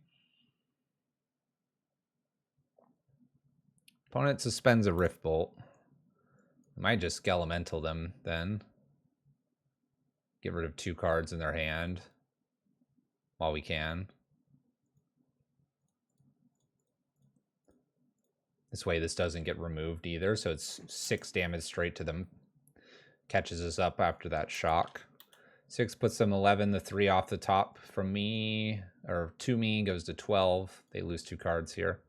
S1: Opponent suspends a Rift Bolt. I might just Skelemental them then. Get rid of 2 cards in their hand while we can. This way this doesn't get removed either, so it's 6 damage straight to them. Catches us up after that shock. 6 puts them 11, the 3 off the top from me, or to me, goes to 12. They lose 2 cards here.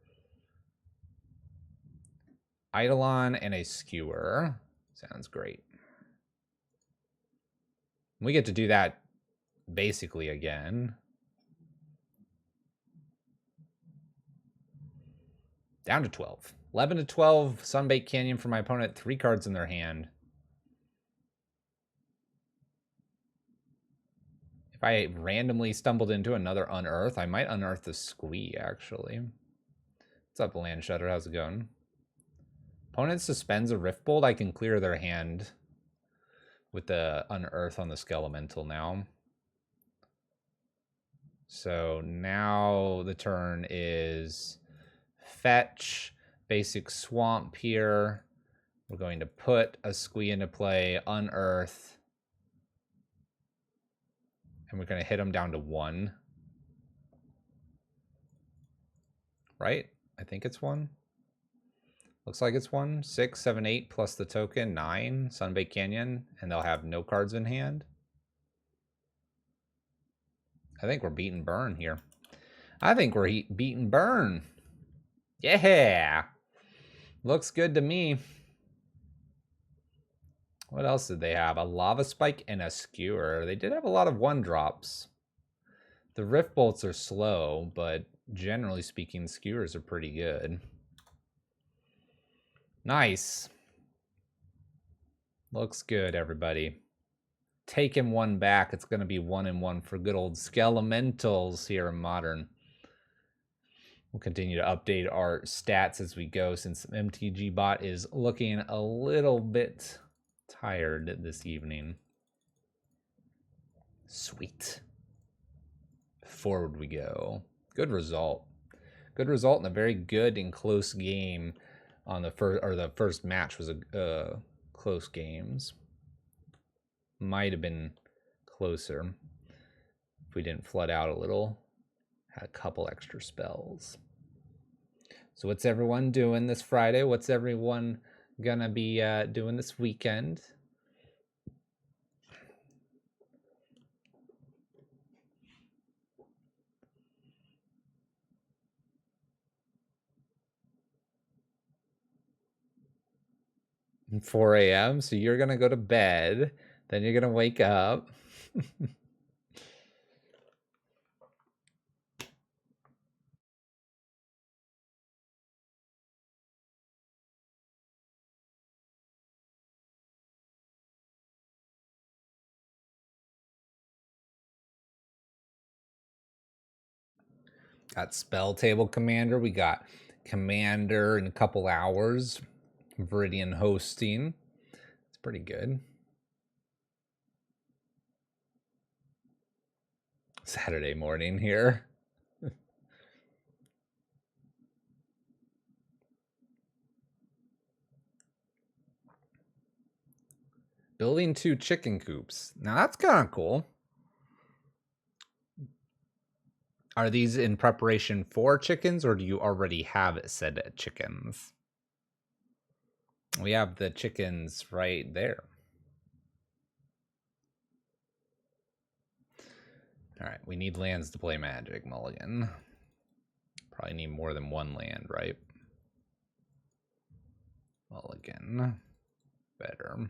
S1: Eidolon and a Skewer. Sounds great. We get to do that basically again. Down to 12. 11 to 12, Sunbaked Canyon for my opponent. 3 cards in their hand. If I randomly stumbled into another Unearth, I might Unearth the Squee, actually. What's up, Land Shudder? How's it going? Opponent suspends a Rift Bolt. I can clear their hand with the Unearth on the Skelemental now. So now the turn is fetch, basic swamp here. We're going to put a Squee into play, Unearth. And we're going to hit them down to 1. Right? I think it's 1. Looks like it's 1. 6, 7, 8 plus the token. 9, Sunbaked Canyon. And they'll have no cards in hand. I think we're beating burn here. I think we're beating burn. Yeah. Looks good to me. What else did they have? A Lava Spike and a Skewer. They did have a lot of 1-drops. The Rift Bolts are slow, but generally speaking, Skewers are pretty good. Nice. Looks good, everybody. Taking 1 back. It's going to be 1-1 for good old Skelementals here in Modern. We'll continue to update our stats as we go, since MTG Bot is looking a little bit tired this evening. Sweet. Forward we go. Good result. Good result in a very good and close game on the first, or the first match was a close games. Might have been closer if we didn't flood out a little. Had a couple extra spells. So what's everyone doing this Friday? What's everyone gonna be doing this weekend? At 4 a.m. So you're gonna go to bed, then you're gonna wake up. Got Spell Table Commander. We got Commander in a couple hours. Viridian hosting. It's pretty good. Saturday morning here. Building 2 chicken coops. Now that's kind of cool. Are these in preparation for chickens, or do you already have said chickens? We have the chickens right there. All right, we need lands to play Magic, Mulligan. Probably need more than one land, right? Mulligan. Better.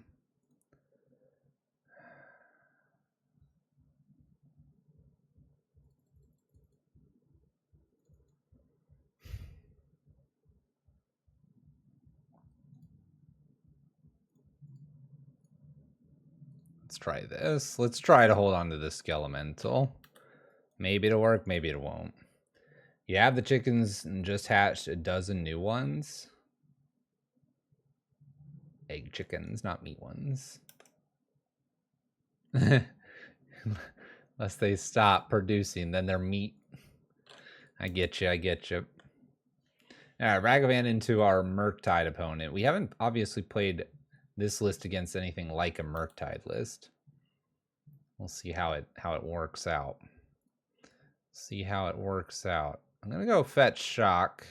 S1: Let's try this. Let's try to hold on to this Skelemental. Maybe it'll work, maybe it won't. You have the chickens and just hatched a dozen new ones. Egg chickens, not meat ones. Unless they stop producing, then they're meat. I get you, I get you. All right, Ragavan into our Murktide opponent. We haven't obviously played this list against anything like a Murktide list. We'll see how it works out. See how it works out. I'm gonna go fetch shock.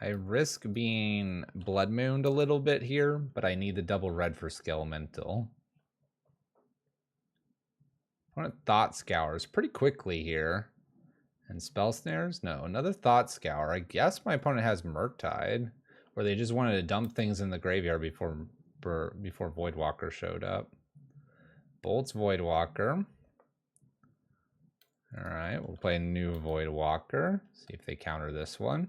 S1: I risk being Blood Mooned a little bit here, but I need the double red for Skelemental. Opponent Thought Scours pretty quickly here. And Spell Snares? No, another Thought Scour. I guess my opponent has Murktide, or they just wanted to dump things in the graveyard before Voidwalker showed up. Bolts Voidwalker. All right, we'll play a new Voidwalker. See if they counter this one.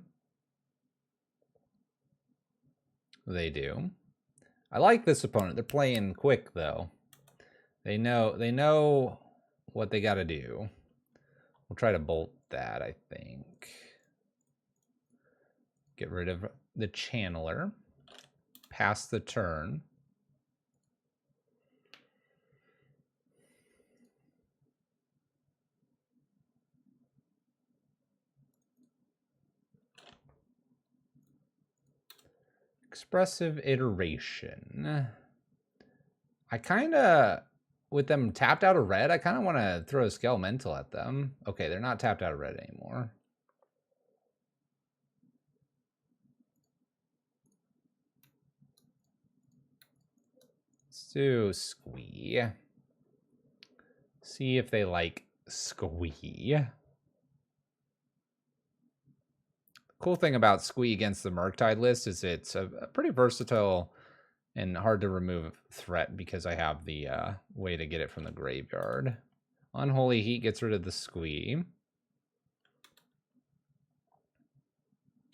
S1: They do. I like this opponent. They're playing quick though. They know what they got to do. We'll try to bolt that, I think. Get rid of the Channeler. Pass the turn. Expressive Iteration. I kind of, with them tapped out of red, I kind of want to throw a Skelemental at them. Okay, they're not tapped out of red anymore. Let's do Squee. See if they like Squee. Cool thing about Squee against the Murktide list is it's a pretty versatile and hard to remove threat because I have the way to get it from the graveyard. Unholy Heat gets rid of the Squee.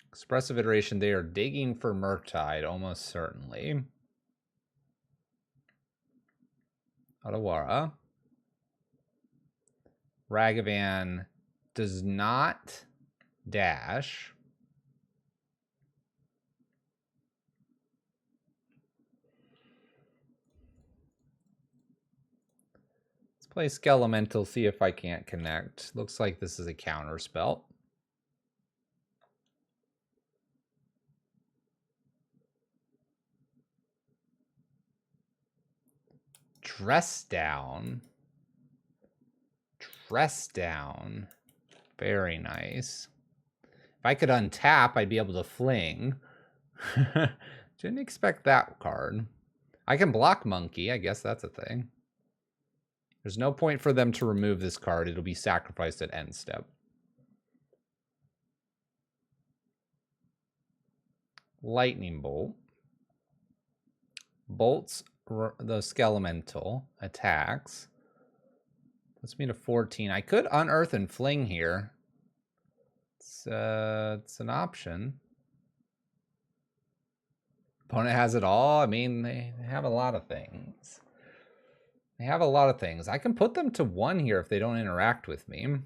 S1: Expressive Iteration, they are digging for Murktide almost certainly. Otawara. Ragavan does not dash. Let's play Skelemental, see if I can't connect. Looks like this is a counter spell. Dress down. Dress down. Very nice. If I could untap, I'd be able to fling. Didn't expect that card. I can block Monkey. I guess that's a thing. There's no point for them to remove this card. It'll be sacrificed at end step. Lightning Bolt. Bolts the Skelemental. Attacks. Puts me to 14. I could unearth and fling here. It's an option. Opponent has it all. I mean, they have a lot of things. They have a lot of things. I can put them to 1 here if they don't interact with me.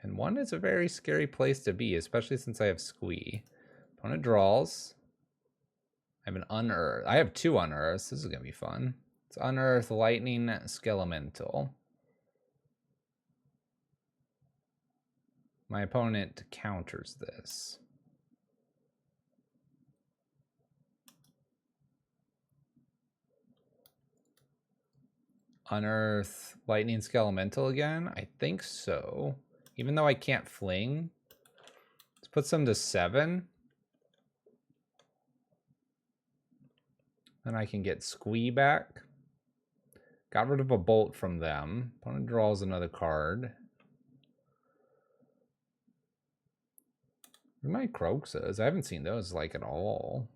S1: And 1 is a very scary place to be, especially since I have Squee. Opponent draws. I have an Unearth. I have 2 Unearths. This is going to be fun. It's Unearth, Lightning, Skelemental. My opponent counters this. Unearth Lightning Skelemental again? I think so. Even though I can't fling. Let's put some to 7. Then I can get Squee back. Got rid of a bolt from them. Opponent draws another card. Where are my Croxas? I haven't seen those like at all.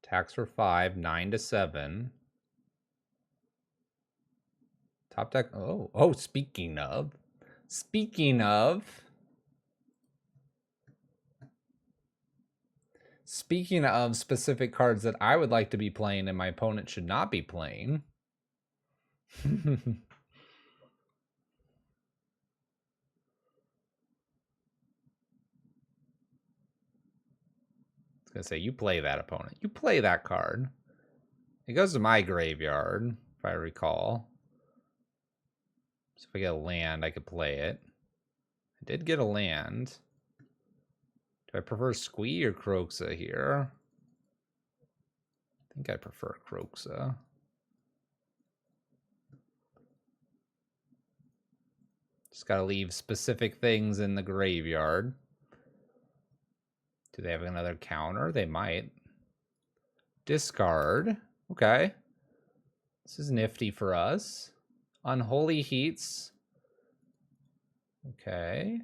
S1: Attacks for 5, 9 to 7. Top deck. Oh, speaking of. Speaking of specific cards that I would like to be playing and my opponent should not be playing. I was going to say, you play that opponent. You play that card. It goes to my graveyard, if I recall. So if I get a land, I could play it. I did get a land. Do I prefer Squee or Croxa here? I think I prefer Croxa. Just gotta leave specific things in the graveyard. Do they have another counter? They might. Discard. Okay. This is nifty for us. Unholy Heats. Okay.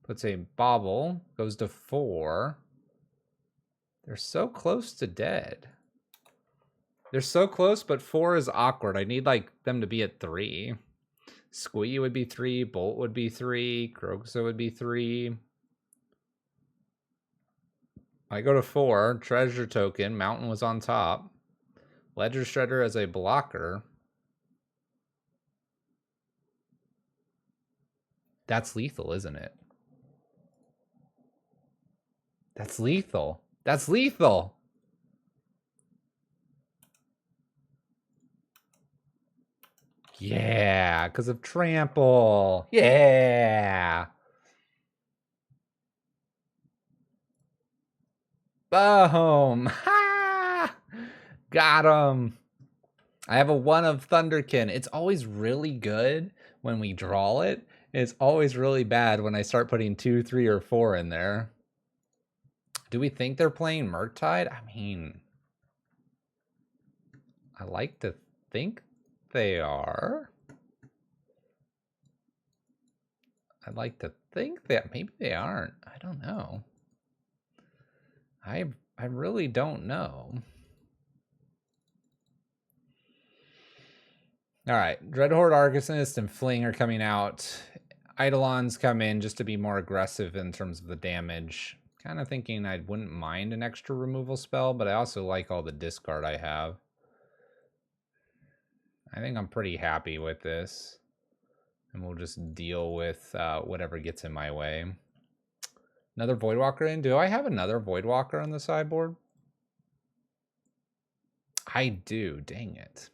S1: Puts a bobble. Goes to 4. They're so close to dead. They're so close, but 4 is awkward. I need like them to be at 3. Squee would be 3. Bolt would be 3. Croxa would be 3. I go to 4. Treasure token. Mountain was on top. Ledger Shredder as a blocker. That's lethal, isn't it? That's lethal. That's lethal. Yeah, because of trample. Yeah. Boom. Ha! Got him. I have a 1 of Thunderkin. It's always really good when we draw it. It's always really bad when I start putting 2, 3, or 4 in there. Do we think they're playing Murktide? I mean, I like to think they are. I'd like to think that maybe they aren't. I don't know. I really don't know. All right, Dreadhorde Arcanist and Fling are coming out. Eidolons come in just to be more aggressive in terms of the damage. Kind of thinking I wouldn't mind an extra removal spell, but I also like all the discard I have. I think I'm pretty happy with this. And we'll just deal with whatever gets in my way. Another Voidwalker in? Do I have another Voidwalker on the sideboard? I do, dang it.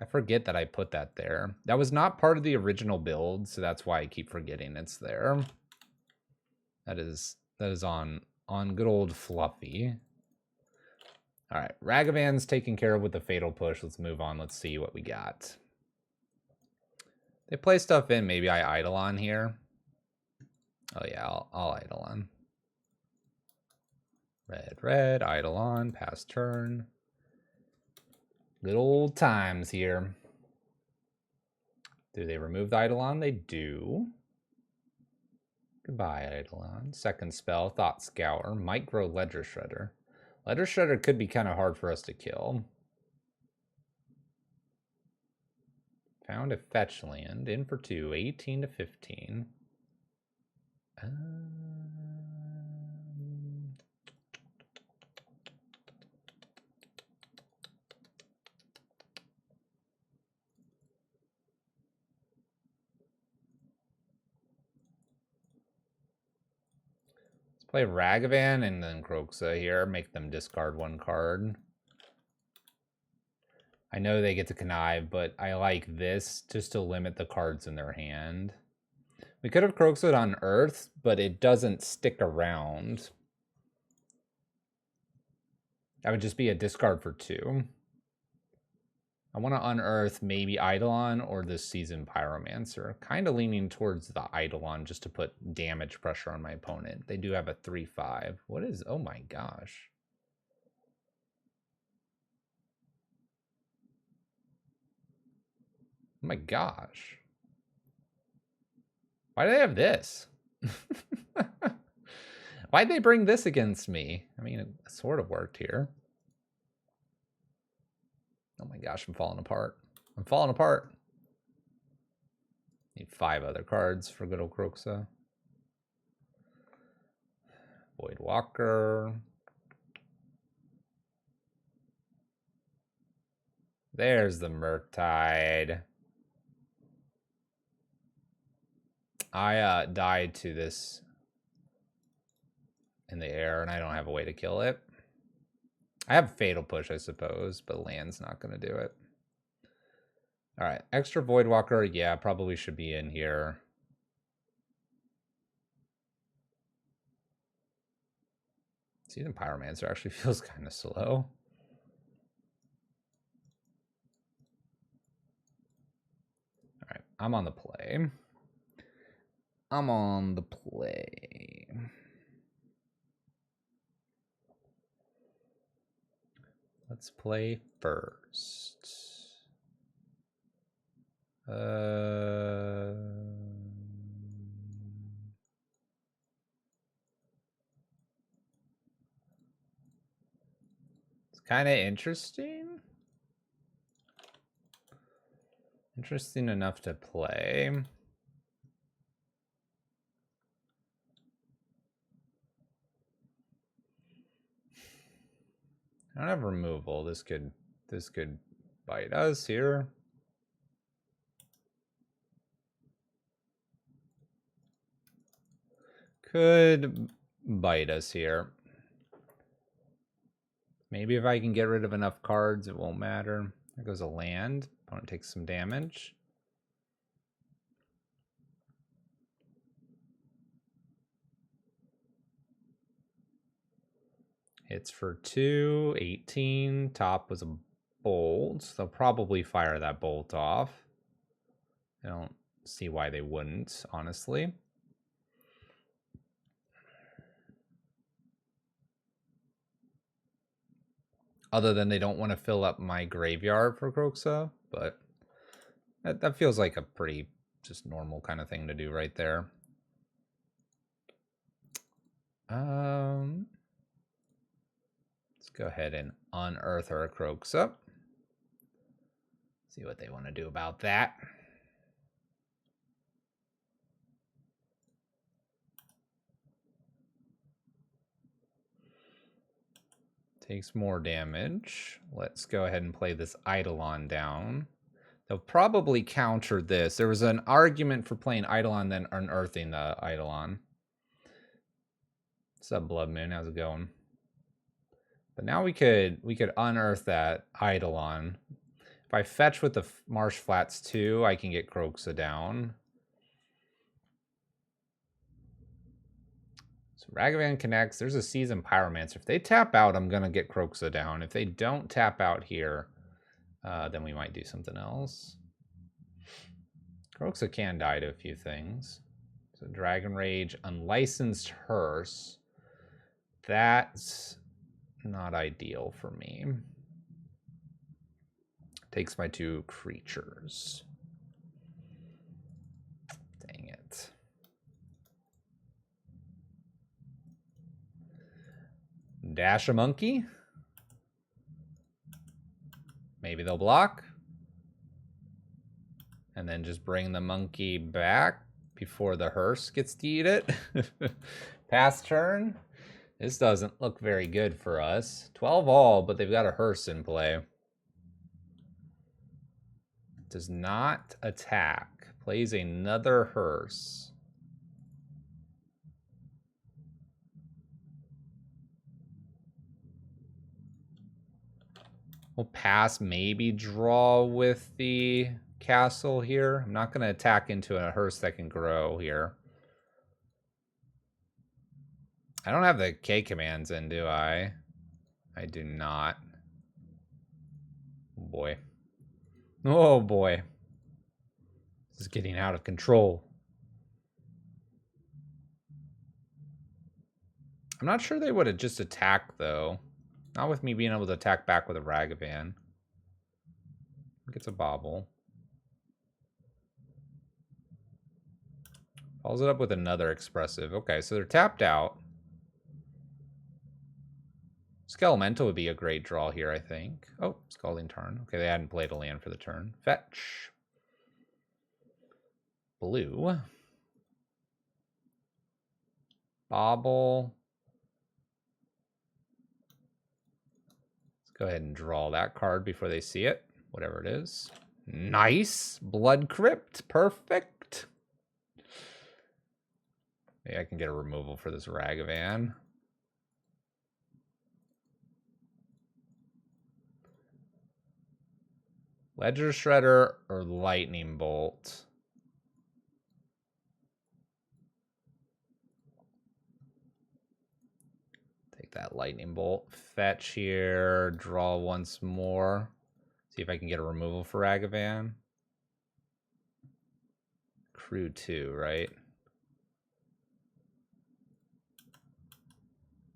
S1: I forget that I put that there. That was not part of the original build, so that's why I keep forgetting it's there. That is on good old Fluffy. All right, Ragavan's taken care of with the Fatal Push. Let's move on. Let's see what we got. They play stuff in. Maybe I Eidolon here. Oh yeah, I'll Eidolon. Red, Eidolon, pass turn. Good old times here. Do they remove the Eidolon? They do. Goodbye, Eidolon. Second spell, Thought Scour. Might grow Ledger Shredder. Ledger Shredder could be kind of hard for us to kill. Found a fetch land. In for 2. 18 to 15. Play Ragavan and then Croxa here. Make them discard 1 card. I know they get to connive, but I like this just to limit the cards in their hand. We could have Croxa'd on Earth, but it doesn't stick around. That would just be a discard for 2. I want to unearth maybe Eidolon or this Seasoned Pyromancer. Kind of leaning towards the Eidolon just to put damage pressure on my opponent. They do have a 3/5. What is... Oh my gosh. Oh my gosh. Why do they have this? Why'd they bring this against me? I mean, it sort of worked here. Oh my gosh, I'm falling apart. I'm falling apart. Need 5 other cards for good old Kroxa. Voidwalker. There's the Murktide. I died to this in the air, and I don't have a way to kill it. I have Fatal Push, I suppose, but land's not going to do it. All right, extra Voidwalker, yeah, probably should be in here. Seasoned Pyromancer actually feels kind of slow. All right, I'm on the play. I'm on the play. Let's play first. It's kind of interesting. Interesting enough to play. I don't have removal. This could bite us here. Could bite us here. Maybe if I can get rid of enough cards, it won't matter. There goes a land. Opponent takes some damage. Hits for 2, 18. Top was a bolt. They'll probably fire that bolt off. I don't see why they wouldn't, honestly. Other than they don't want to fill up my graveyard for Kroxa, but that feels like a pretty just normal kind of thing to do right there. Let's go ahead and unearth our Kroxa. See what they want to do about that. Takes more damage. Let's go ahead and play this Eidolon down. They'll probably counter this. There was an argument for playing Eidolon then unearthing the Eidolon. What's up, Blood Moon? How's it going? But now we could unearth that Eidolon. If I fetch with the Marsh Flats 2, I can get Kroxa down. So Ragavan connects. There's a Seasoned Pyromancer. If they tap out, I'm going to get Kroxa down. If they don't tap out here, then we might do something else. Kroxa can die to a few things. So Dragon Rage, Unlicensed Hearse. That's not ideal for me. Takes my 2 creatures. Dang it. Dash a monkey. Maybe they'll block. And then just bring the monkey back before the hearse gets to eat it. Pass turn. This doesn't look very good for us. 12 all, but they've got a hearse in play. Does not attack. Plays another hearse. We'll pass, maybe draw with the castle here. I'm not going to attack into a hearse that can grow here. I don't have the K commands in, do I? I do not. Oh boy. Oh boy. This is getting out of control. I'm not sure they would have just attacked, though. Not with me being able to attack back with a Ragavan. Gets a bobble. Follows it up with another expressive. Okay, so they're tapped out. Skelemental would be a great draw here, I think. Oh, Scalding Tarn. Okay, they hadn't played a land for the turn. Fetch. Blue. Bobble. Let's go ahead and draw that card before they see it. Whatever it is. Nice. Blood Crypt. Perfect. Maybe I can get a removal for this Ragavan. Ledger Shredder or Lightning Bolt? Take that Lightning Bolt. Fetch here. Draw once more. See if I can get a removal for Ragavan. Crew 2, right?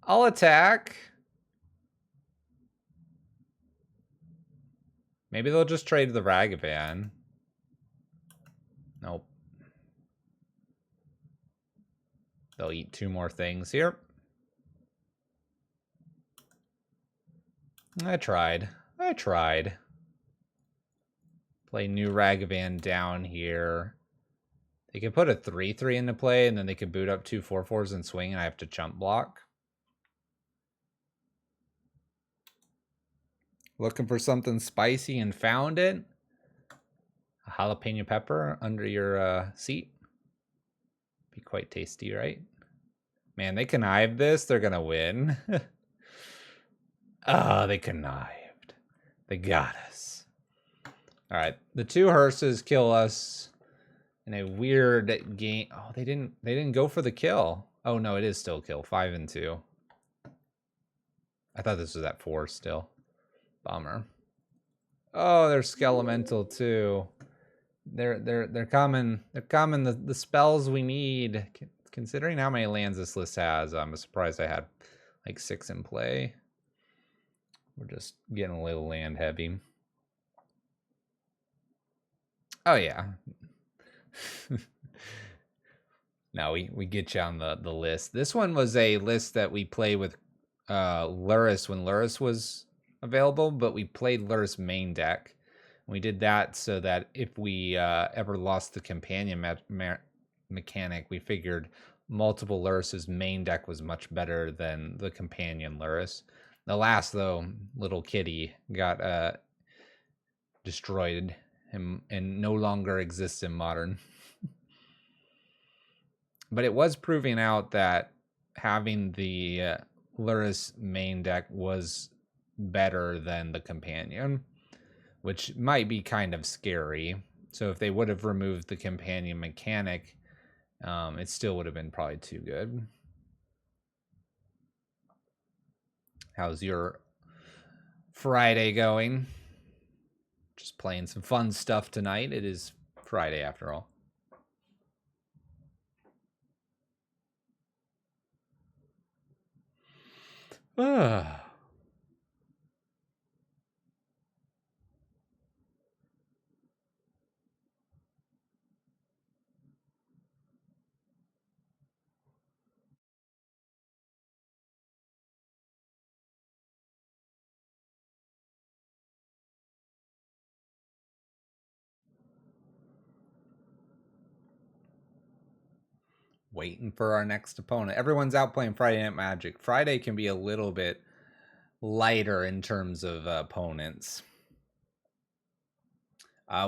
S1: I'll attack. Maybe they'll just trade the Ragavan. Nope. They'll eat 2 more things here. I tried. Play new Ragavan down here. They can put a 3/3 into play, and then they can boot up 2 4/4s and swing, and I have to chump block. Looking for something spicy and found it. A jalapeno pepper under your seat. Be quite tasty, right? Man, they connived this. They're going to win. Oh, they connived. They got us. All right. The 2 hearses kill us in a weird game. Oh, they didn't go for the kill. Oh, no, it is still kill. 5 and 2. I thought this was at 4 still. Bummer. Oh, they're Skelemental too. They're coming. They're coming. The spells we need. Considering how many lands this list has, I'm surprised I had like 6 in play. We're just getting a little land heavy. Oh yeah. No, we get you on the list. This one was a list that we play with Luris when Luris was available, but we played Luris main deck. We did that so that if we ever lost the companion mechanic, we figured multiple Luris's main deck was much better than the companion Luris. The last, though, little kitty got destroyed and no longer exists in Modern. But it was proving out that having the Luris main deck was better than the companion, which might be kind of scary. So if they would have removed the companion mechanic, it still would have been probably too good. How's your Friday going? Just playing some fun stuff tonight. It is Friday after all. Waiting for our next opponent. Everyone's out playing Friday Night Magic. Friday can be a little bit lighter in terms of opponents.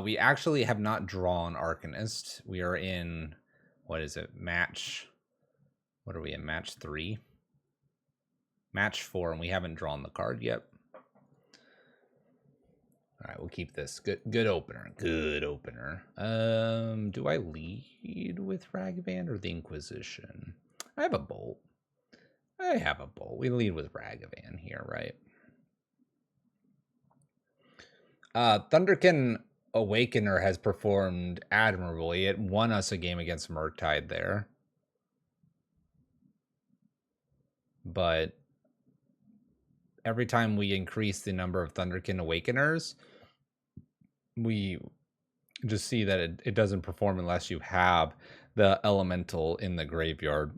S1: We actually have not drawn Arcanist. We are in, what is it, match? What are we in, match 3? Match 4, and we haven't drawn the card yet. All right, we'll keep this. Good opener. Good opener. Do I lead with Ragavan or the Inquisition? I have a bolt. We lead with Ragavan here, right? Thunderkin Awakener has performed admirably. It won us a game against Murktide there. But every time we increase the number of Thunderkin Awakeners, we just see that it doesn't perform unless you have the elemental in the graveyard.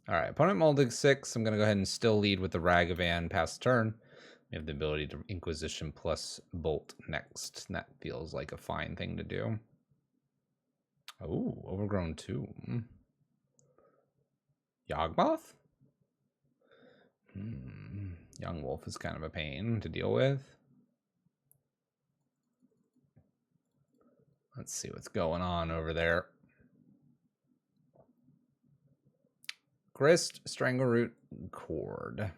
S1: All right, opponent molding 6. I'm going to go ahead and still lead with the Ragavan past turn. We have the ability to Inquisition plus Bolt next. That feels like a fine thing to do. Oh, Overgrown Tomb. Yawgmoth? Young Wolf is kind of a pain to deal with. Let's see what's going on over there. Grist, Strangleroot, Cord.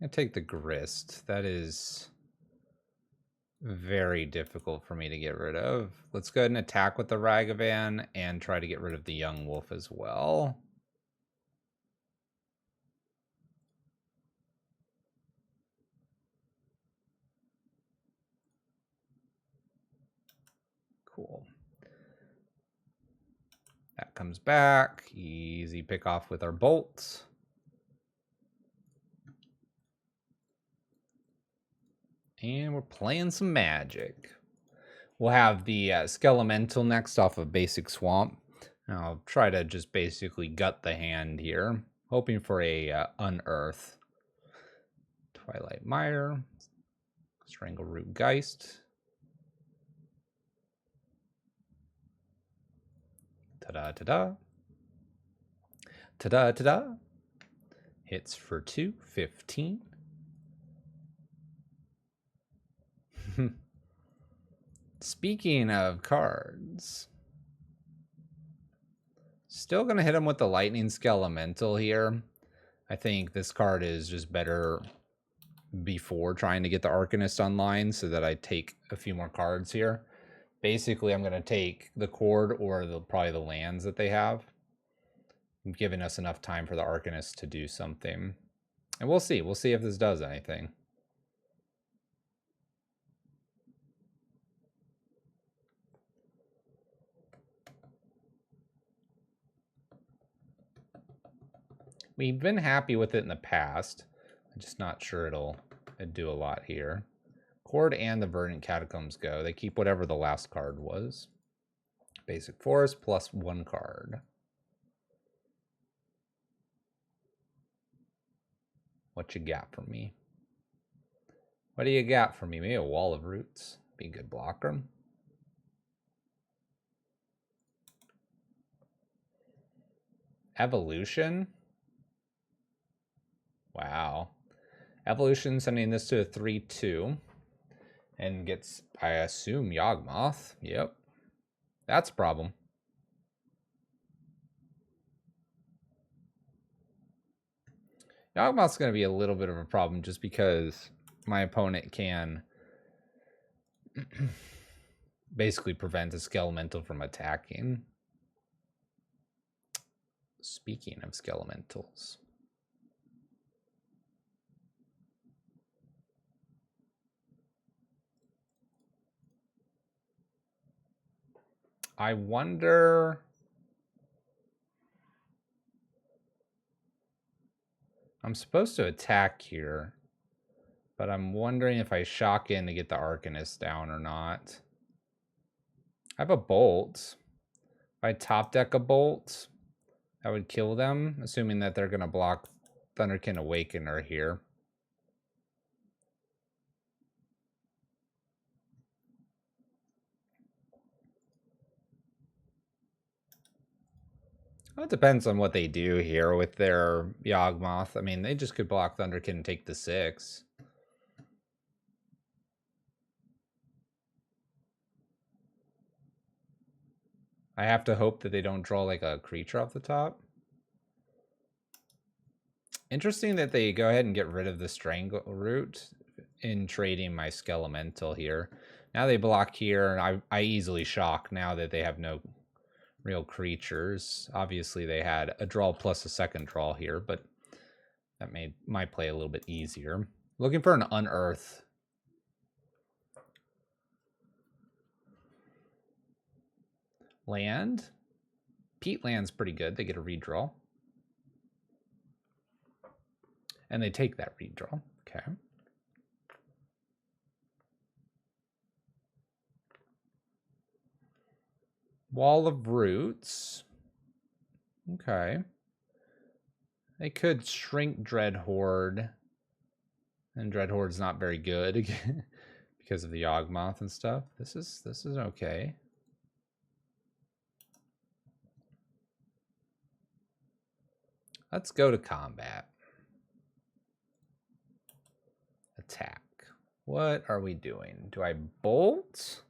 S1: I take the Grist. That is very difficult for me to get rid of. Let's go ahead and attack with the Ragavan and try to get rid of the Young Wolf as well. Cool. That comes back. Easy pick off with our bolts. And we're playing some Magic. We'll have the Skelemental next off of Basic Swamp. I'll try to just basically gut the hand here, hoping for a Unearth. Twilight Mire, Strangleroot Geist. Ta-da, ta-da. Ta-da, ta-da. Hits for 2, 15. Speaking of cards, still going to hit him with the Lightning Skelemental here. I think this card is just better before trying to get the Arcanist online so that I take a few more cards here. Basically, I'm going to take the Cord or probably the lands that they have, giving us enough time for the Arcanist to do something. And we'll see. We'll see if this does anything. We've been happy with it in the past. I'm just not sure it'll do a lot here. Cord and the Verdant Catacombs go. They keep whatever the last card was. Basic Forest plus 1 card. What you got for me? What do you got for me? Maybe a Wall of Roots. Be a good blocker. Evolution. Wow. Evolution sending this to a 3/2. And gets, I assume, Yawgmoth. Yep. That's a problem. Yawgmoth's going to be a little bit of a problem just because my opponent can basically prevent a Skelemental from attacking. Speaking of Skelementals. I wonder... I'm supposed to attack here, but I'm wondering if I shock in to get the Arcanist down or not. I have a Bolt. If I top deck a Bolt, that would kill them, assuming that they're going to block Thunderkin Awakener here. Well, it depends on what they do here with their Yawgmoth. I mean, they just could block Thunderkin and take the 6. I have to hope that they don't draw like a creature off the top. Interesting that they go ahead and get rid of the strangle root in trading my Skelemental here. Now they block here, and I easily shock now that they have no real creatures. Obviously, they had a draw plus a second draw here, but that made my play a little bit easier. Looking for an Unearth. Land. Peat Land's pretty good. They get a redraw. And they take that redraw. Okay. Wall of Roots. Okay. They could shrink Dreadhorde. And Dreadhorde's not very good because of the Yawgmoth and stuff. This is okay. Let's go to combat. Attack. What are we doing? Do I bolt?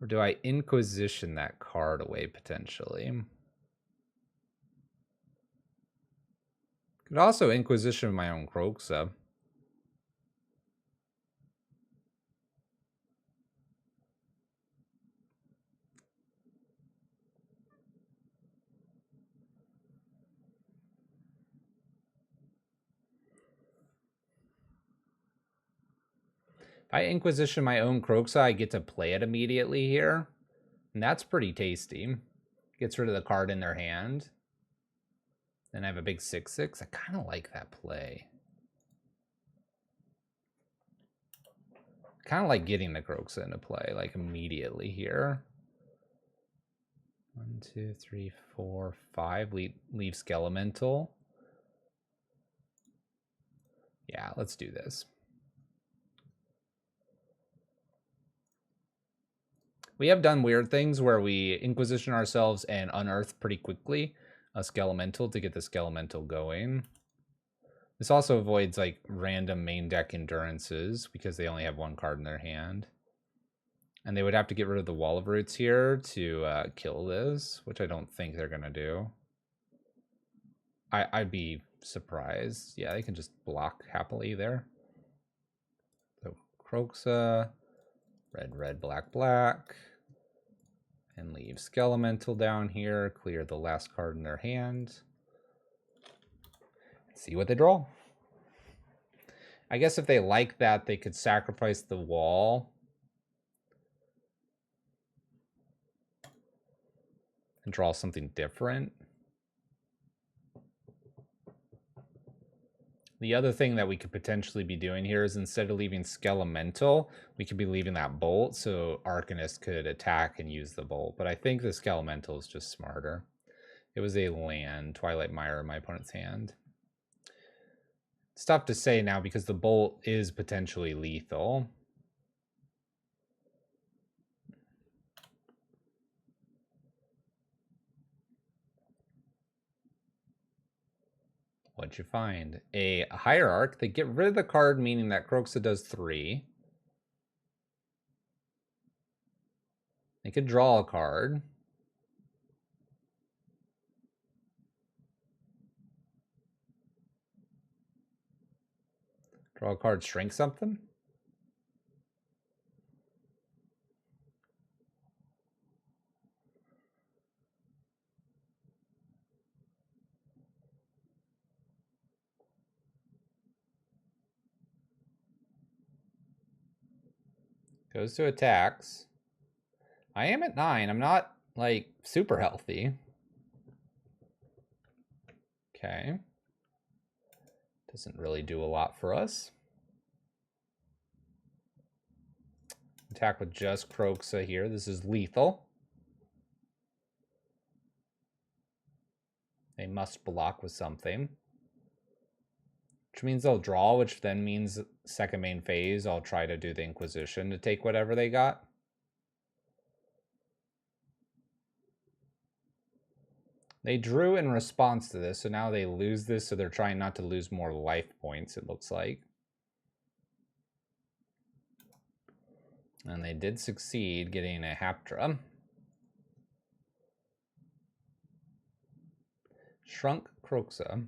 S1: Or do I Inquisition that card away potentially? Could also Inquisition my own Kroxa. If I Inquisition my own Kroxa, I get to play it immediately here. And that's pretty tasty. Gets rid of the card in their hand. Then I have a big 6/6. I kind of like that play. Kind of like getting the Kroxa into play, like immediately here. 1, 2, 3, 4, 5. Leave Skelemental. Yeah, let's do this. We have done weird things where we Inquisition ourselves and unearth pretty quickly a Skelemental to get the Skelemental going. This also avoids like random main deck endurances because they only have one card in their hand. And they would have to get rid of the Wall of Roots here to kill this, which I don't think they're going to do. I'd be surprised. Yeah, they can just block happily there. So Kroxa, red, black. And leave Skelemental down here. Clear the last card in their hand. See what they draw. I guess if they like that, they could sacrifice the wall. And draw something different. The other thing that we could potentially be doing here is instead of leaving Skelemental, we could be leaving that bolt so Arcanist could attack and use the bolt. But I think the Skelemental is just smarter. It was a land, Twilight Mire in my opponent's hand. It's tough to say now because the bolt is potentially lethal. What'd you find? A Hierarch. They get rid of the card, meaning that Kroxa does 3. They could draw a card. Draw a card, shrink something? Goes to attacks. I am at 9. I'm not, like, super healthy. Okay. Doesn't really do a lot for us. Attack with just Kroxa here. This is lethal. They must block with something. Which means they'll draw, which then means second main phase, I'll try to do the Inquisition to take whatever they got. They drew in response to this, so now they lose this, so they're trying not to lose more life points, it looks like. And they did succeed getting a Haptra. Shrunk Kroxa.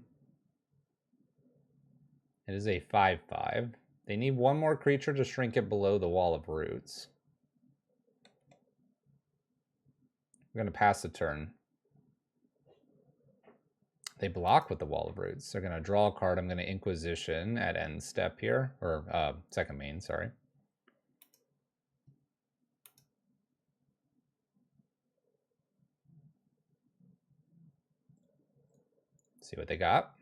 S1: It is a 5/5. They need one more creature to shrink it below the wall of roots. I'm going to pass the turn. They block with the wall of roots. They're going to draw a card. I'm going to Inquisition at end step here, or second main, sorry. See what they got.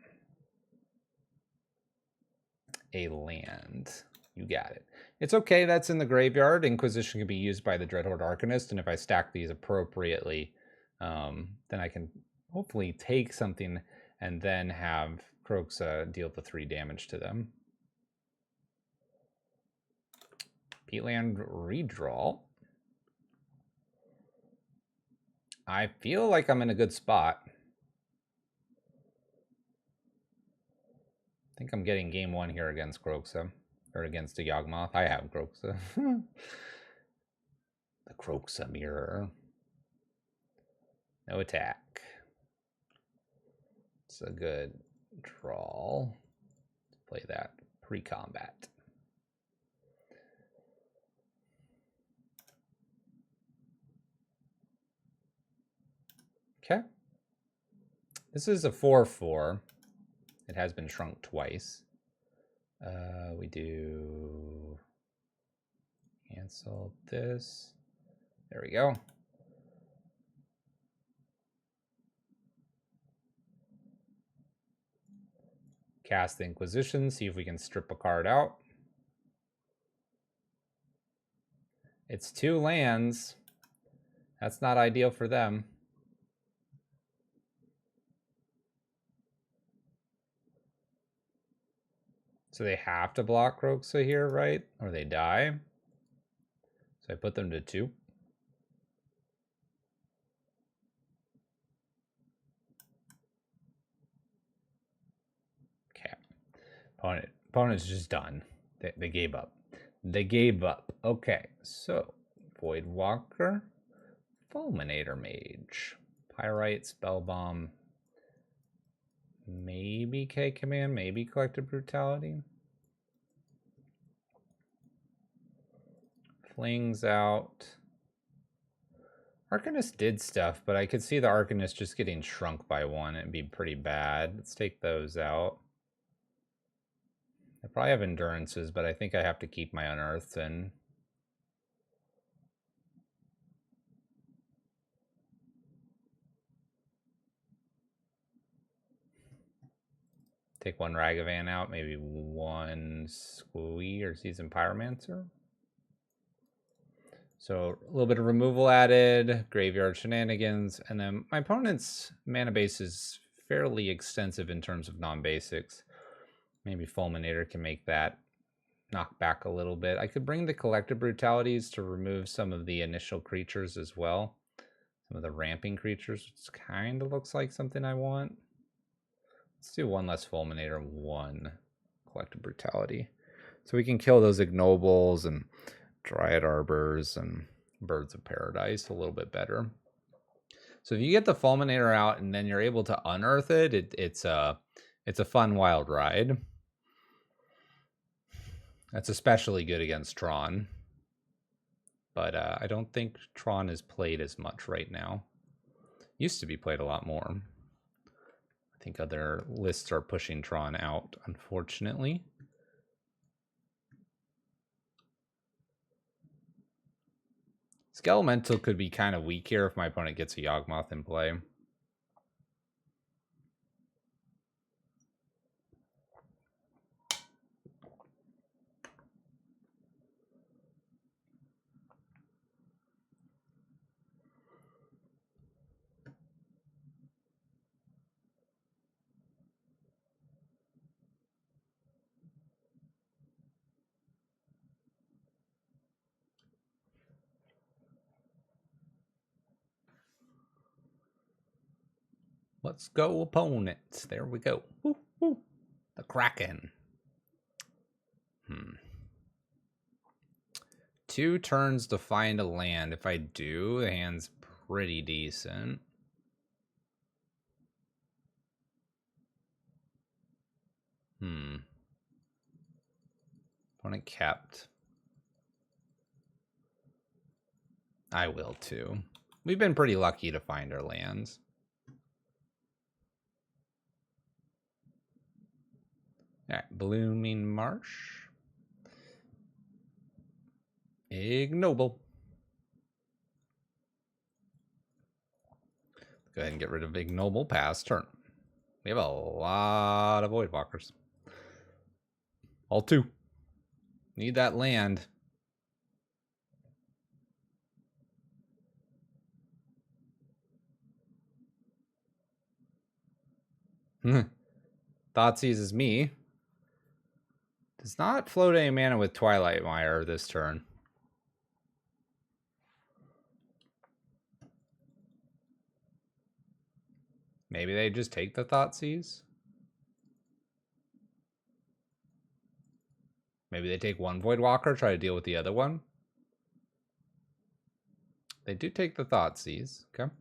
S1: A land. You got it. It's okay, that's in the graveyard. Inquisition can be used by the Dreadhorde Arcanist, and if I stack these appropriately, then I can hopefully take something and then have Kroxa deal the 3 damage to them. Peatland redraw. I feel like I'm in a good spot. I think I'm getting game 1 here against Kroxa. Or against the Yawgmoth. I have Kroxa. The Kroxa mirror. No attack. It's a good draw. Let's play that pre-combat. Okay. This is a 4/4. It has been shrunk twice. We do cancel this. There we go. Cast the Inquisition, see if we can strip a card out. It's 2 lands. That's not ideal for them. So they have to block Kroxa here, right? Or they die. So I put them to 2. Okay. Opponent's just done. They gave up. They gave up. Okay, so Voidwalker, Fulminator Mage, Pyrite, Spellbomb, maybe K-Command, maybe Collective Brutality. Flings out. Arcanist did stuff, but I could see the Arcanist just getting shrunk by 1. It'd be pretty bad. Let's take those out. I probably have Endurances, but I think I have to keep my Unearths in. Take 1 Ragavan out, maybe 1 Squee or Seasoned Pyromancer. So a little bit of removal added, graveyard shenanigans, and then my opponent's mana base is fairly extensive in terms of non-basics. Maybe Fulminator can make that knock back a little bit. I could bring the Collective Brutalities to remove some of the initial creatures as well. Some of the ramping creatures, which kind of looks like something I want. Let's do 1 less Fulminator, 1 Collective Brutality. So we can kill those Ignobles and Dryad Arbors and Birds of Paradise a little bit better. So if you get the Fulminator out and then you're able to unearth it, it's a fun wild ride. That's especially good against Tron. But I don't think Tron is played as much right now. Used to be played a lot more. I think other lists are pushing Tron out, unfortunately. Skelemental could be kind of weak here if my opponent gets a Yawgmoth in play. Let's go, opponent. There we go. Woo, woo. The Kraken. 2 turns to find a land. If I do, the hand's pretty decent. Opponent kept. I will too. We've been pretty lucky to find our lands. All right, Blooming Marsh. Ignoble. Go ahead and get rid of Ignoble. Pass turn. We have a lot of Voidwalkers. All 2. Need that land. Thoughtseize is me. Does not float any mana with Twilight Mire this turn. Maybe they just take the Thoughtseize. Maybe they take one Voidwalker, try to deal with the other one. They do take the Thoughtseize. Okay.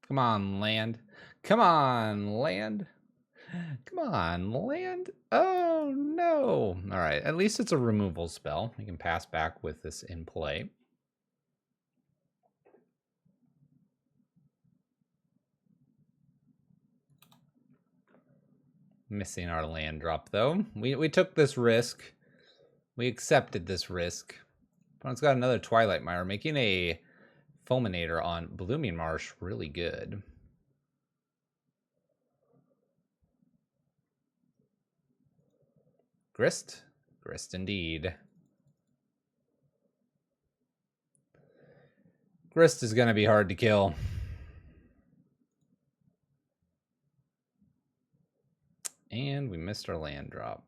S1: Come on, land. Come on, land. Come on, land. Oh, no. All right. At least it's a removal spell. We can pass back with this in play. Missing our land drop, though. We took this risk. We accepted this risk. Opponent's got another Twilight Mire, making a Fulminator on Blooming Marsh really good. Grist? Grist indeed. Grist is going to be hard to kill. And we missed our land drop.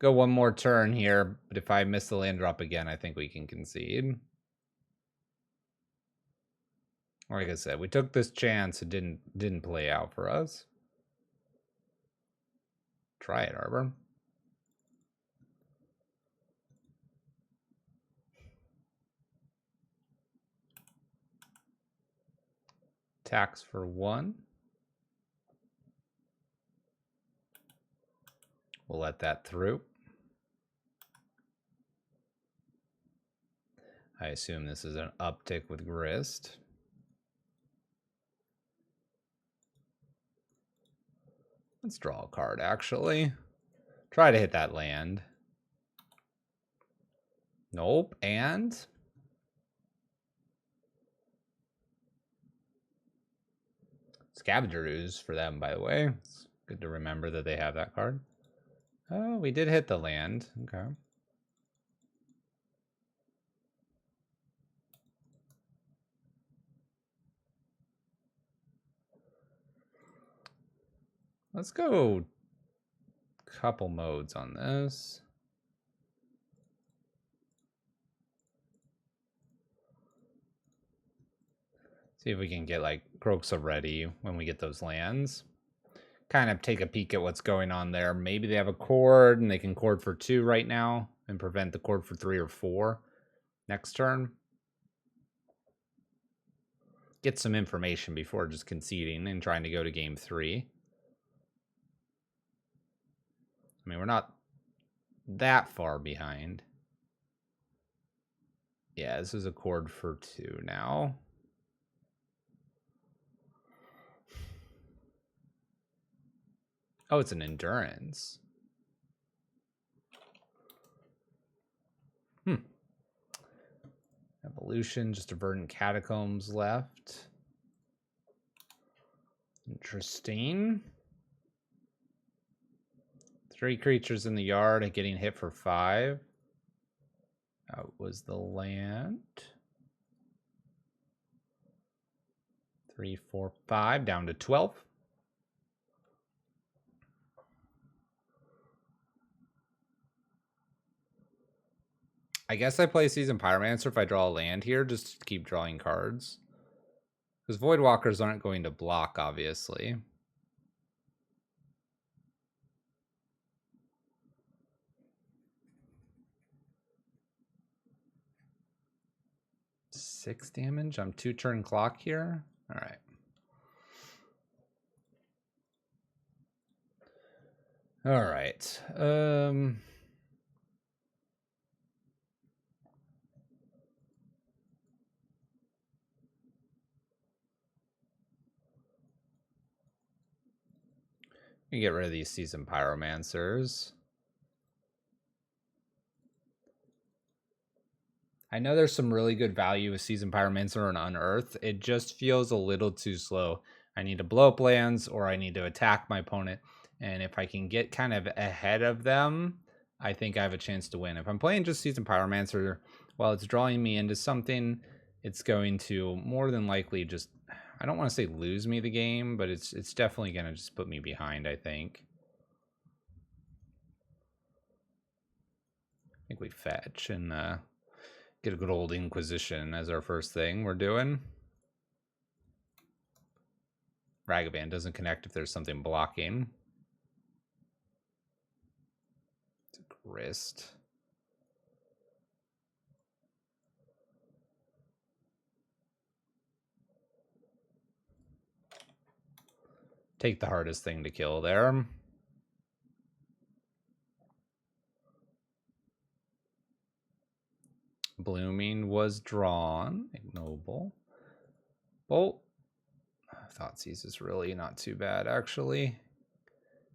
S1: Go one more turn here, but if I miss the land drop again, I think we can concede. Like I said, we took this chance. It didn't play out for us. Try it, Arbor. Tax for 1. We'll let that through. I assume this is an uptick with Grist. Let's draw a card, actually. Try to hit that land. Nope, and... Scavenger Ooze for them, by the way. It's good to remember that they have that card. Oh, we did hit the land. Okay. Let's go couple modes on this. See if we can get like Kroxa ready when we get those lands. Kind of take a peek at what's going on there. Maybe they have a cord and they can cord for 2 right now and prevent the cord for 3 or 4 next turn. Get some information before just conceding and trying to go to game 3. I mean, we're not that far behind. Yeah, this is a cord for 2 now. Oh, it's an endurance. Evolution, just a Verdant Catacombs left. Interesting. 3 creatures in the yard and getting hit for 5. That was the land. 3, 4, 5, down to 12. I guess I play Seasoned Pyromancer if I draw a land here, just to keep drawing cards. Because Voidwalkers aren't going to block, obviously. Six damage. I'm 2-turn clock here. All right. All right. We get rid of these seasoned pyromancers. I know there's some really good value with seasoned pyromancer and unearth. It just feels a little too slow. I need to blow up lands or I need to attack my opponent. And if I can get kind of ahead of them, I think I have a chance to win. If I'm playing just seasoned pyromancer, while it's drawing me into something, it's going to more than likely just, I don't want to say lose me the game, but it's definitely going to just put me behind, I think. I think we fetch and get a good old Inquisition as our first thing we're doing. Ragavan doesn't connect if there's something blocking. It's a Grist. Take the hardest thing to kill there. Blooming was drawn. Ignoble. Bolt. Thoughtseize is really not too bad, actually.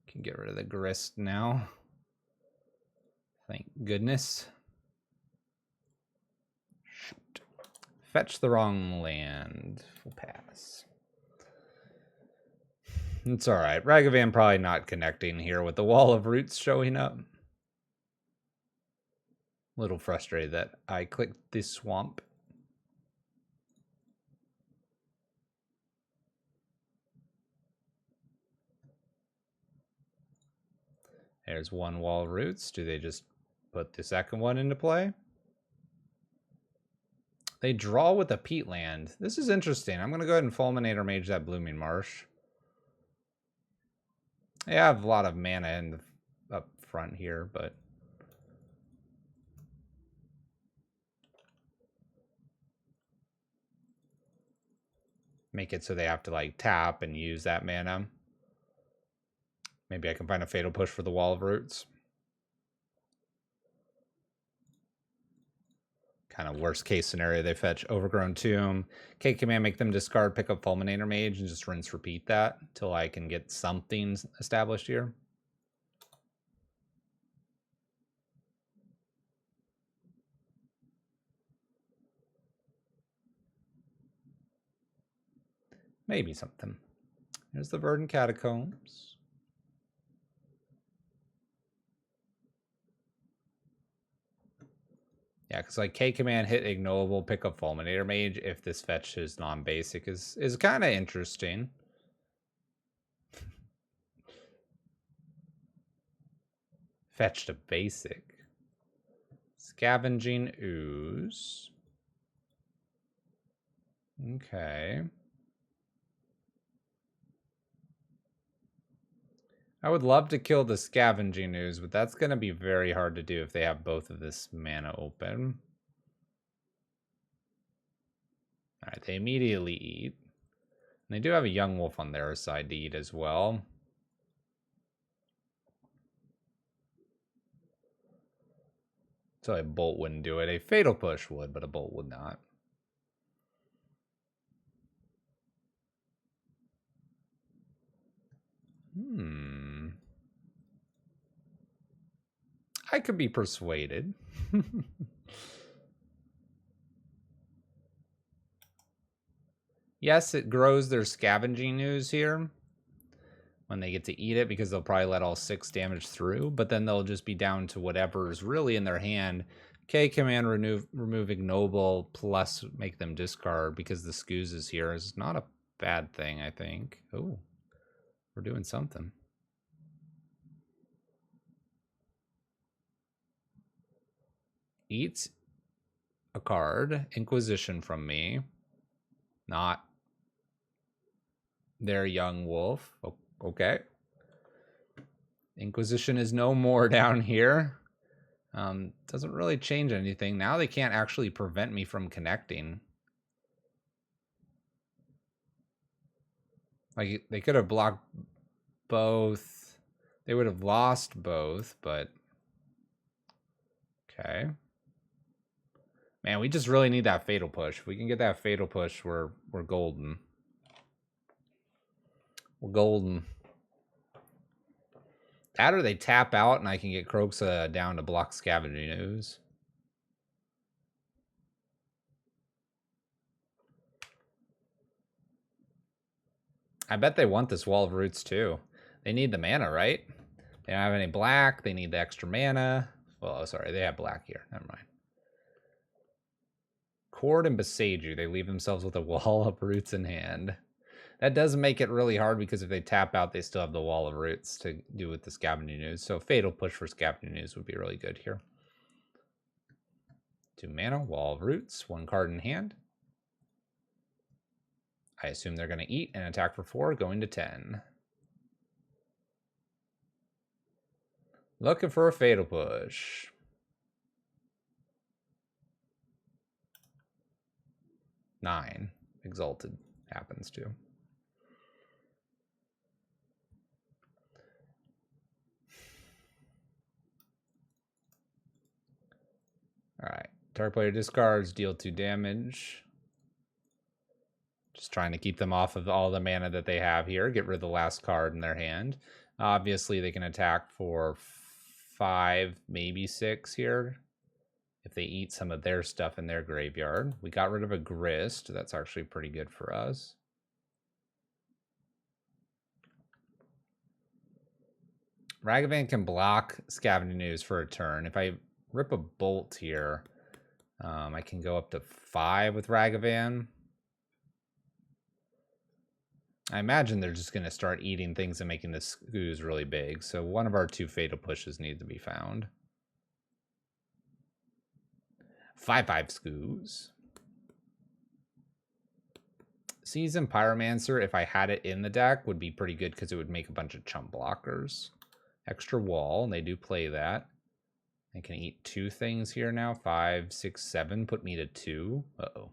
S1: Can get rid of the Grist now. Thank goodness. Shoot. Fetch the wrong land. We'll pass. It's alright. Ragavan probably not connecting here with the Wall of Roots showing up. A little frustrated that I clicked this swamp. There's one Wall of Roots. Do they just put the second one into play? They draw with a peat land. This is interesting. I'm going to go ahead and Fulminator Mage that Blooming Marsh. I have a lot of mana in the up front here, but make it so they have to like tap and use that mana. Maybe I can find a Fatal Push for the Wall of Roots. Kind of worst case scenario, they fetch Overgrown Tomb. K command, make them discard, pick up Fulminator Mage, and just rinse repeat that till I can get something established here. Maybe something. There's the Verdant Catacombs. Yeah, because like K command hit ignoble, pick up Fulminator Mage if this fetch is non-basic is kind of interesting. Fetched a basic. Scavenging Ooze. Okay. I would love to kill the Scavenging Ooze, but that's going to be very hard to do if they have both of this mana open. Alright, they immediately eat. And they do have a Young Wolf on their side to eat as well. So a Bolt wouldn't do it. A Fatal Push would, but a Bolt would not. I could be persuaded. Yes, it grows their Scavenging Ooze here when they get to eat it because they'll probably let all 6 damage through, but then they'll just be down to whatever's really in their hand. K command remove ignoble plus make them discard because the Scooz is here is not a bad thing, I think. Oh, we're doing something. Eats a card, Inquisition from me. Not their Young Wolf. Okay. Inquisition is no more down here. Doesn't really change anything. Now they can't actually prevent me from connecting. Like, they could have blocked both. They would have lost both, but okay. Man, we just really need that fatal push. If we can get that fatal push, we're golden. We're golden. That or they tap out and I can get Croxa down to block Scavenging Ooze. I bet they want this Wall of Roots too. They need the mana, right? They don't have any black. They need the extra mana. Well, sorry, they have black here. Never mind. Cord and Beseiju. They leave themselves with a Wall of Roots in hand. That does make it really hard because if they tap out, they still have the Wall of Roots to do with the Scavenging Ooze. So Fatal Push for Scavenging Ooze would be really good here. 2 mana, Wall of Roots, 1 card in hand. I assume they're going to eat and attack for 4, going to 10. Looking for a Fatal Push. Nine. Exalted happens too. Alright. Target player discards, deal 2 damage. Just trying to keep them off of all the mana that they have here. Get rid of the last card in their hand. Obviously, they can attack for 5, maybe 6 here. If they eat some of their stuff in their graveyard. We got rid of a Grist. That's actually pretty good for us. Ragavan can block Scavenging Ooze for a turn. If I rip a Bolt here, I can go up to 5 with Ragavan. I imagine they're just going to start eating things and making this ooze really big. So one of our 2 fatal pushes need to be found. 5/5 Scoos. Seasoned Pyromancer, if I had it in the deck, would be pretty good because it would make a bunch of chump blockers. Extra wall, and they do play that. I can eat 2 things here now. 5, 6, 7. Put me to 2. Uh-oh.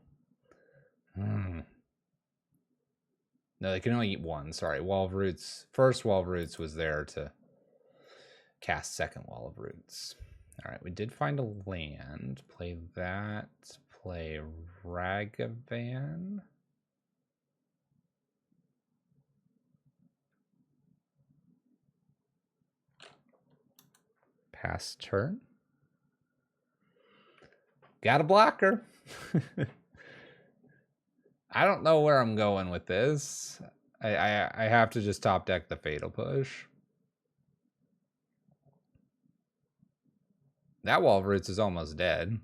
S1: No, they can only eat 1. Sorry. Wall of Roots. First Wall of Roots was there to cast second Wall of Roots. All right, we did find a land. Play that. Play Ragavan. Pass turn. Got a blocker. I don't know where I'm going with this. I have to just top deck the Fatal Push. That Wall of Roots is almost dead.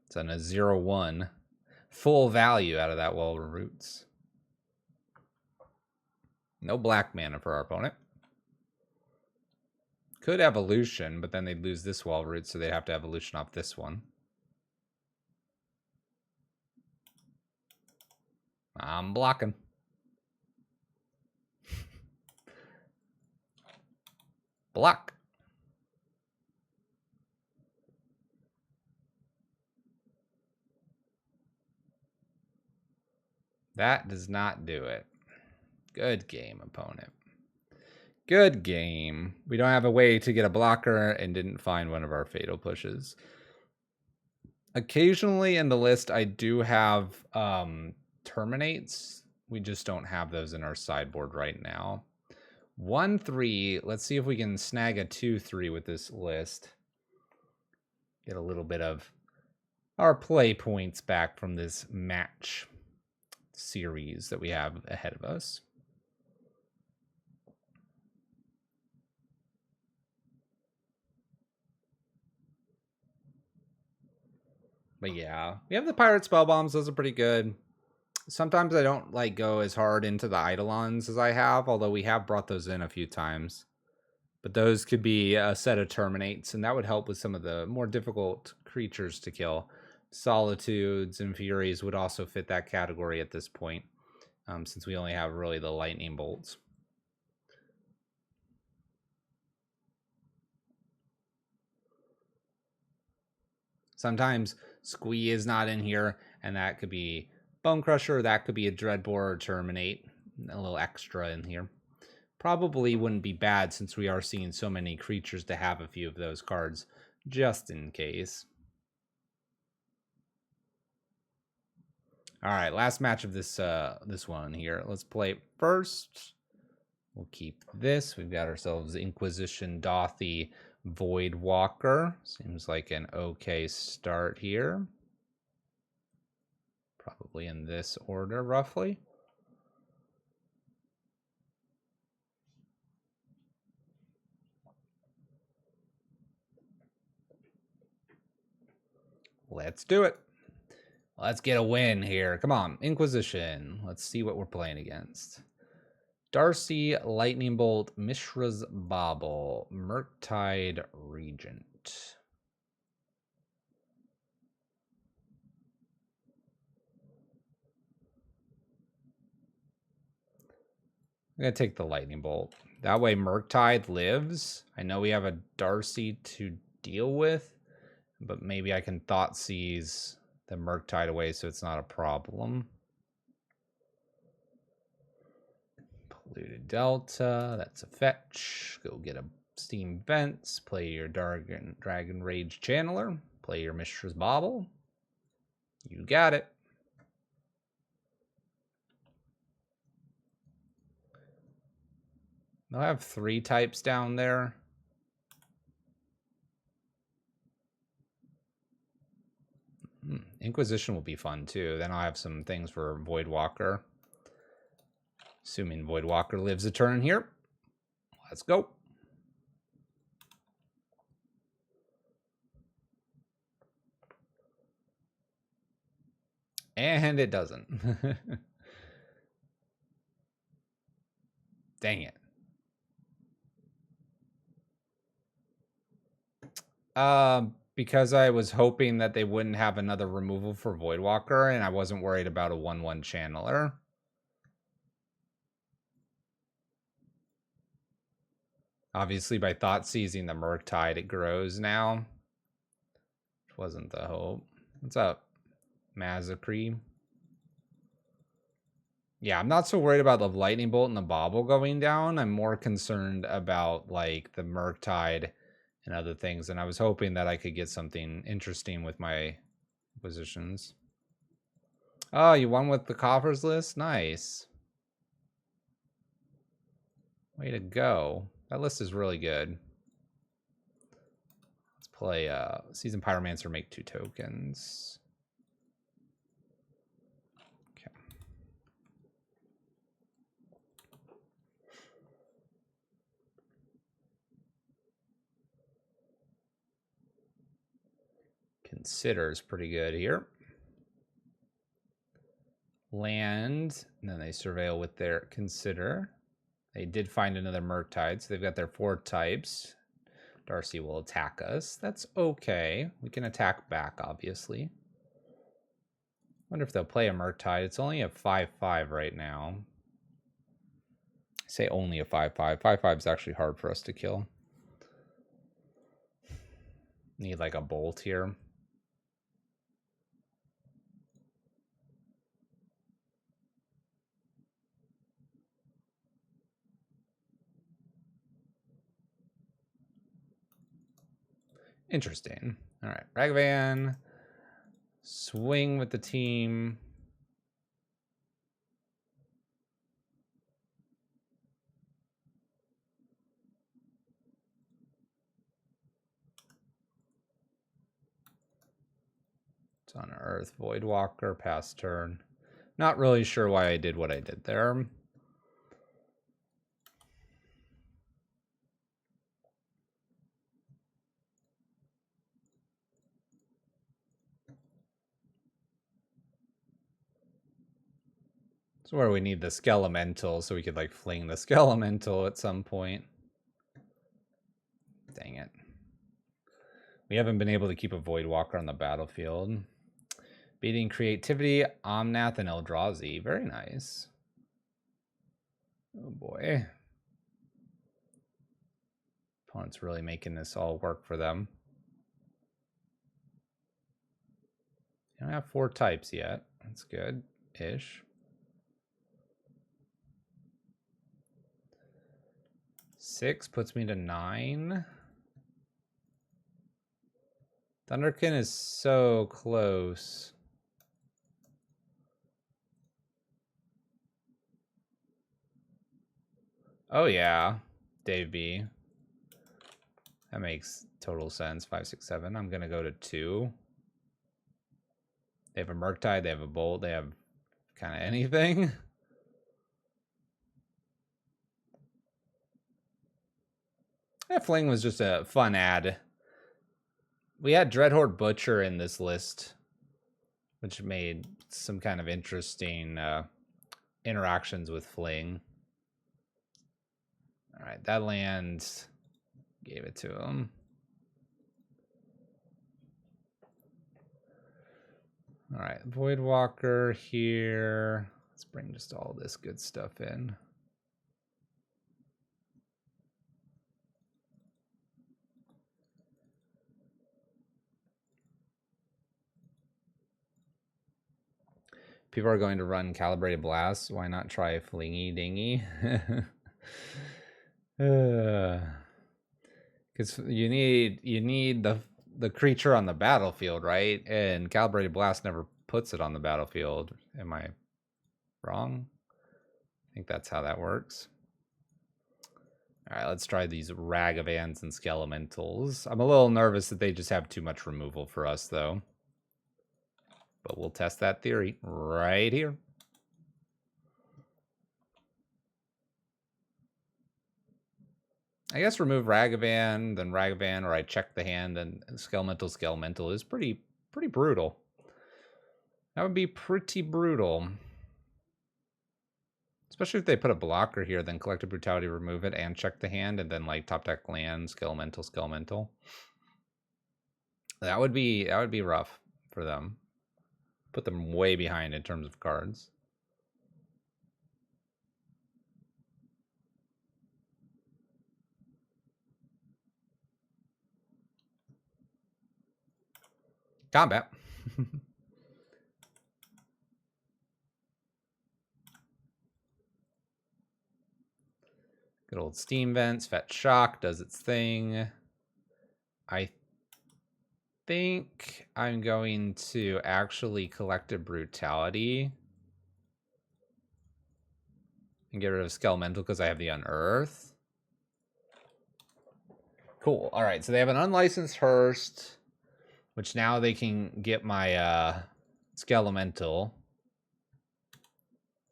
S1: It's on a 0/1. Full value out of that Wall of Roots. No black mana for our opponent. Could evolution, but then they'd lose this Wall of Roots, so they'd have to evolution off this one. I'm blocking. Block. That does not do it. Good game, opponent. Good game. We don't have a way to get a blocker and didn't find one of our fatal pushes. Occasionally in the list, I do have terminates. We just don't have those in our sideboard right now. 1/3. Let's see if we can snag a 2/3 with this list. Get a little bit of our play points back from this match series that we have ahead of us. But yeah, we have the Pirate Spell Bombs. Those are pretty good. Sometimes I don't like go as hard into the Eidolons as I have, although we have brought those in a few times. But those could be a set of terminates, and that would help with some of the more difficult creatures to kill. Solitudes and Furies would also fit that category at this point, since we only have really the lightning bolts. Sometimes Squee is not in here, and that could be Bone Crusher, that could be a Dreadbore or Terminate, a little extra in here. probably wouldn't be bad since we are seeing so many creatures to have a few of those cards just in case. All right, last match of this this one here. Let's play it first. We'll keep this. We've got ourselves Inquisition Dothy Void Walker. Seems like an okay start here. Probably in this order, roughly. Let's do it. Let's get a win here. Come on, Inquisition. Let's see what we're playing against. Darcy, Lightning Bolt, Mishra's Bauble, Murktide Regent. I'm going to take the Lightning Bolt. That way Murktide lives. I know we have a Darcy to deal with, but maybe I can Thought Seize the Murktide away so it's not a problem. Polluted Delta, that's a fetch. Go get a Steam Vents, play your Dragon Rage Channeler, play your Mishra's Bauble. You got it. They'll have 3 types down there. Inquisition will be fun too. Then I'll have some things for Voidwalker. Assuming Voidwalker lives a turn here. Let's go. And it doesn't. Dang it. Because I was hoping that they wouldn't have another removal for Voidwalker, and I wasn't worried about a 1/1 channeler. Obviously, by Thought Seizing the Murktide, it grows now. Which wasn't the hope. What's up, Massacre? Yeah, I'm not so worried about the Lightning Bolt and the Bauble going down. I'm more concerned about, like, the Murktide and other things, and I was hoping that I could get something interesting with my positions. Oh, you won with the Coffers list? Nice. Way to go. That list is really good. Let's play Season Pyromancer, make 2 tokens. Okay. Consider is pretty good here. Land, and then they surveil with their Consider. They did find another Murktide, so they've got their 4 types. Darcy will attack us. That's okay. We can attack back, obviously. Wonder if they'll play a Murktide. It's only a 5/5 right now. I say only a 5/5. 5/5 is actually hard for us to kill. Need like a bolt here. Interesting. All right, Ragavan. Swing with the team. It's on Earth. Voidwalker, pass turn. Not really sure why I did what I did there. It's where we need the Skelemental so we could like fling the Skelemental at some point. Dang it. We haven't been able to keep a Voidwalker on the battlefield. Beating Creativity, Omnath, and Eldrazi. Very nice. Oh boy. Opponent's really making this all work for them. I don't have 4 types yet. That's good-ish. 6 puts me to 9. Thunderkin is so close. Oh yeah, Dave B. That makes total sense. 5, 6, 7. I'm gonna go to 2. They have a Murktide, they have a Bolt, they have kind of anything. That Fling was just a fun ad. We had Dreadhorde Butcher in this list, which made some kind of interesting interactions with Fling. All right, that land gave it to him. All right, Voidwalker here. Let's bring just all this good stuff in. People are going to run Calibrated Blast. Why not try Flingy Dingy? Because you need the creature on the battlefield, right? And Calibrated Blast never puts it on the battlefield. Am I wrong? I think that's how that works. All right, let's try these Ragavans and Skelementals. I'm a little nervous that they just have too much removal for us, though. But we'll test that theory right here. I guess remove Ragavan, then Ragavan, or I check the hand, and Skelemental is pretty brutal. That would be pretty brutal. Especially if they put a blocker here, then Collective Brutality, remove it, and check the hand, and then like top deck land, Skelemental. That would be rough for them. Put them way behind in terms of cards. Combat. Good old Steam Vents. Fetch Shock does its thing. I think I'm going to actually Collective Brutality and get rid of Skelemental because I have the Unearth. Cool. All right, so they have an Unlicensed Hearst, which now they can get my Skelemental.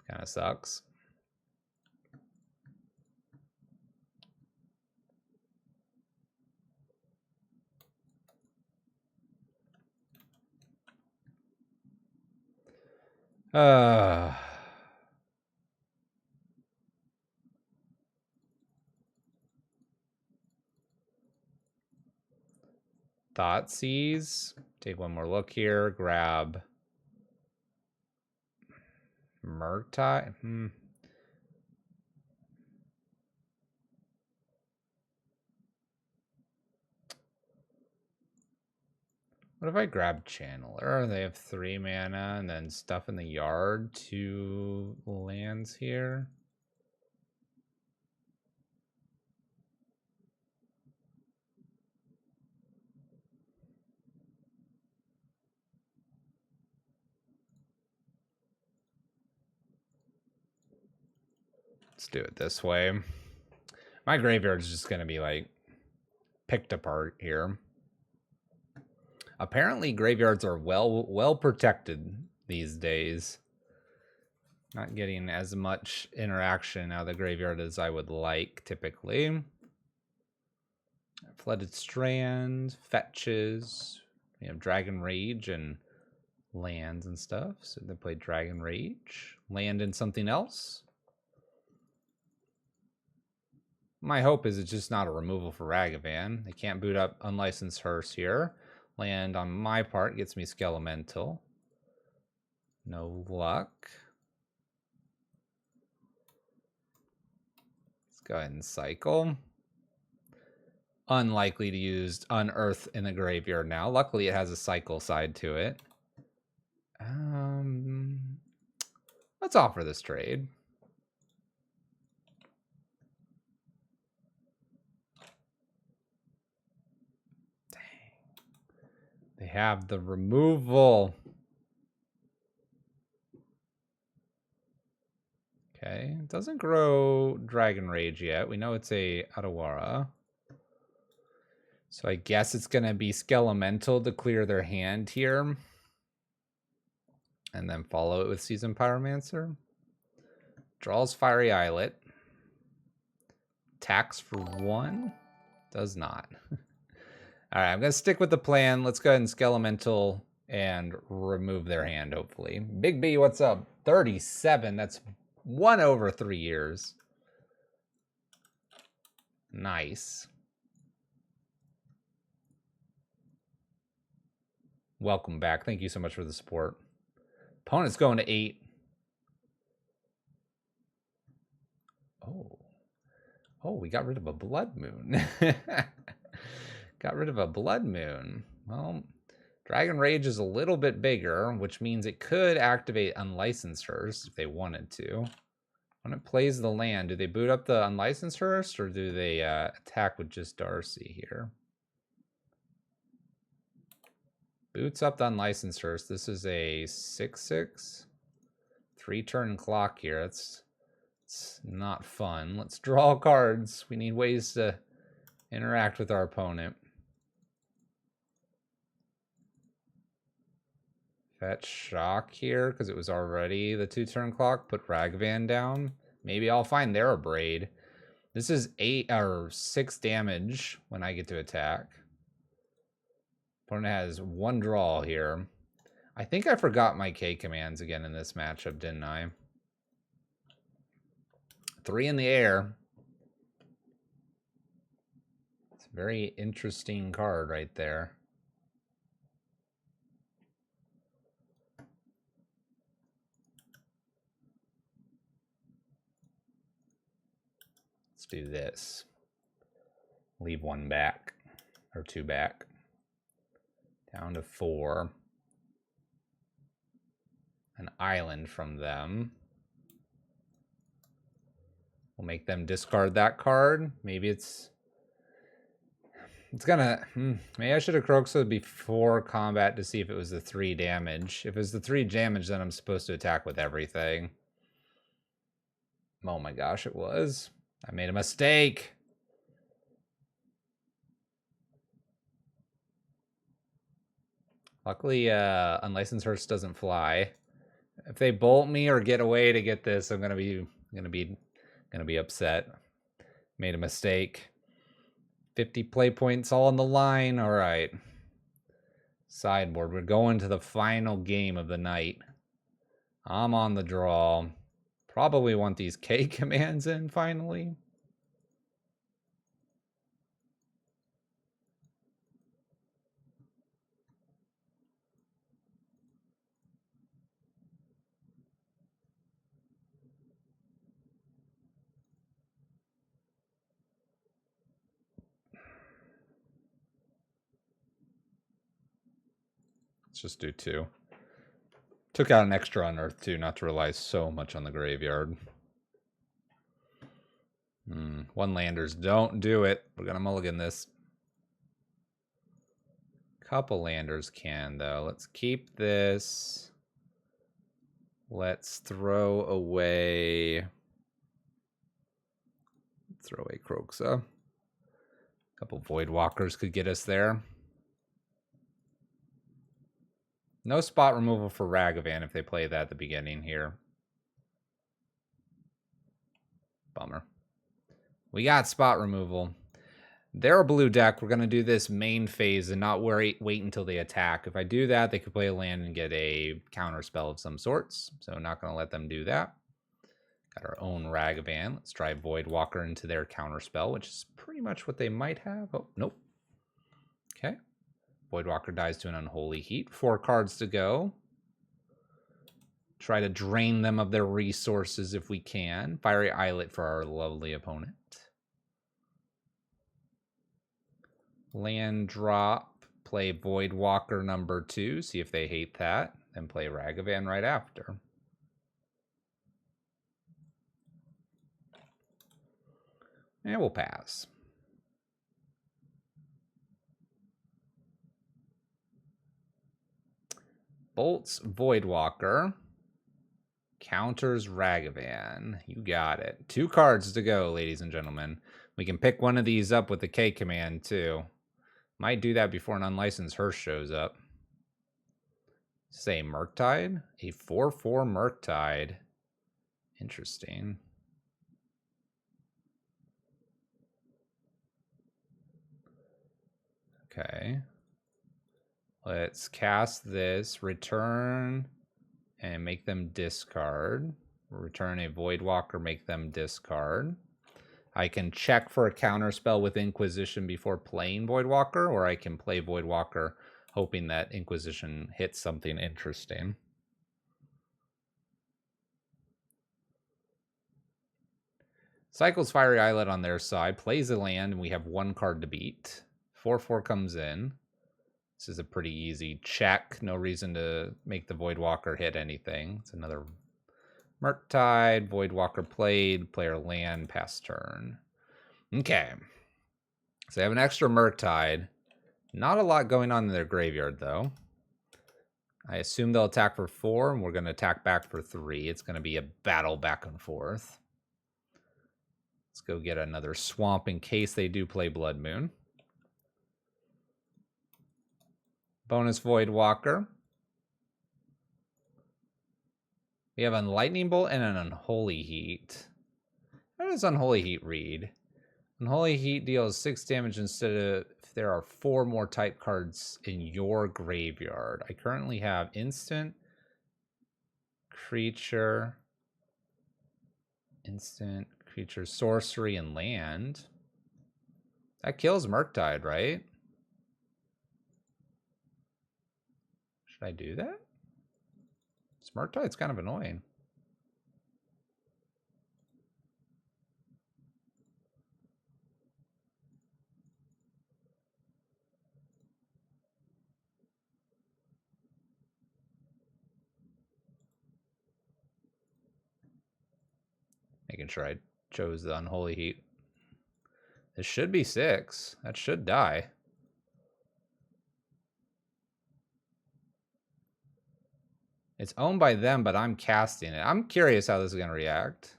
S1: Kind of sucks. Thoughtseize. Take one more look here. Grab Murktide. What if I grab Channeler? They have 3 mana and then stuff in the yard. 2 lands here. Let's do it this way. My graveyard is just going to be like picked apart here. Apparently graveyards are well protected these days. Not getting as much interaction out of the graveyard as I would like typically. Flooded Strand, fetches. We have Dragon Rage and lands and stuff. So they play Dragon Rage. Land in something else. My hope is it's just not a removal for Ragavan. They can't boot up Unlicensed Hearse here. Land on my part gets me Skelemental. No luck. Let's go ahead and cycle. Unlikely to use Unearth in the graveyard now. Luckily, it has a cycle side to it. Let's offer this trade. They have the removal. Okay, it doesn't grow Dragon Rage yet. We know it's a Adawara. So I guess it's going to be Skelemental to clear their hand here. And then follow it with Seasoned Pyromancer. Draws Fiery Islet. Attacks for 1. Does not. All right, I'm going to stick with the plan. Let's go ahead and Skelemental and remove their hand, hopefully. Big B, what's up? 37. That's 1 over 3 years. Nice. Welcome back. Thank you so much for the support. Opponent's going to 8. Oh, we got rid of a Blood Moon. Got rid of a Blood Moon. Well, Dragon Rage is a little bit bigger, which means it could activate Unlicensed Hearse if they wanted to. When it plays the land, do they boot up the Unlicensed Hearse, or do they attack with just Darcy here? Boots up the Unlicensed Hearse. This is a 6/6. 3-turn clock here. It's not fun. Let's draw cards. We need ways to interact with our opponent. Fetch Shock here because it was already the 2-turn clock. Put Ragavan down. Maybe I'll find their Braid. This is 8 or 6 damage when I get to attack. Opponent has 1 draw here. I think I forgot my K commands again in this matchup, didn't I? 3 in the air. It's a very interesting card right there. Let's do this. Leave 1 back, or 2 back. Down to 4. An island from them. We'll make them discard that card. Maybe it's gonna... Maybe I should have Kroxa before combat to see if it was the 3 damage. If it was the 3 damage, then I'm supposed to attack with everything. Oh my gosh, it was. I made a mistake. Luckily, Unlicensed Hearse doesn't fly. If they bolt me or get away to get this, I'm gonna be upset. Made a mistake. 50 play points all on the line. All right. Sideboard. We're going to the final game of the night. I'm on the draw. Probably want these K commands in finally. Let's just do 2. Took out an extra Unearth too, not to rely so much on the graveyard. 1 landers, don't do it. We're gonna mulligan this. Couple landers can though. Let's keep this. Let's throw away Kroxa. Couple Voidwalkers could get us there. No spot removal for Ragavan if they play that at the beginning here. Bummer. We got spot removal. They're a blue deck. We're going to do this main phase and not wait until they attack. If I do that, they could play a land and get a counter spell of some sorts. So not going to let them do that. Got our own Ragavan. Let's try Voidwalker into their counter spell, which is pretty much what they might have. Oh, nope. Okay. Voidwalker dies to an Unholy Heat. 4 cards to go. Try to drain them of their resources if we can. Fiery Islet for our lovely opponent. Land drop. Play Voidwalker number 2. See if they hate that. Then play Ragavan right after. And we'll pass. Bolts Voidwalker. Counters Ragavan. You got it. 2 cards to go, ladies and gentlemen. We can pick one of these up with the K command, too. Might do that before an unlicensed Hearse shows up. Say Murktide? A 4/4 Murktide. Interesting. Okay. Let's cast this, return, and make them discard. Return a Voidwalker, make them discard. I can check for a counterspell with Inquisition before playing Voidwalker, or I can play Voidwalker hoping that Inquisition hits something interesting. Cycles Fiery Islet on their side, plays a land, and we have 1 card to beat. 4/4 comes in. This is a pretty easy check. No reason to make the Voidwalker hit anything. It's another Murktide. Voidwalker played. Player land, pass turn. Okay. So they have an extra Murktide. Not a lot going on in their graveyard, though. I assume they'll attack for 4, and we're going to attack back for 3. It's going to be a battle back and forth. Let's go get another swamp in case they do play Blood Moon. Bonus Voidwalker. We have Lightning Bolt and an Unholy Heat. How does Unholy Heat read? Unholy Heat deals 6 damage instead of if there are 4 more type cards in your graveyard. I currently have instant, creature, sorcery, and land. That kills Murktide, right? Should I do that? Murktide's kind of annoying. Making sure I chose the Unholy Heat. This should be 6. That should die. It's owned by them, but I'm casting it. I'm curious how this is going to react.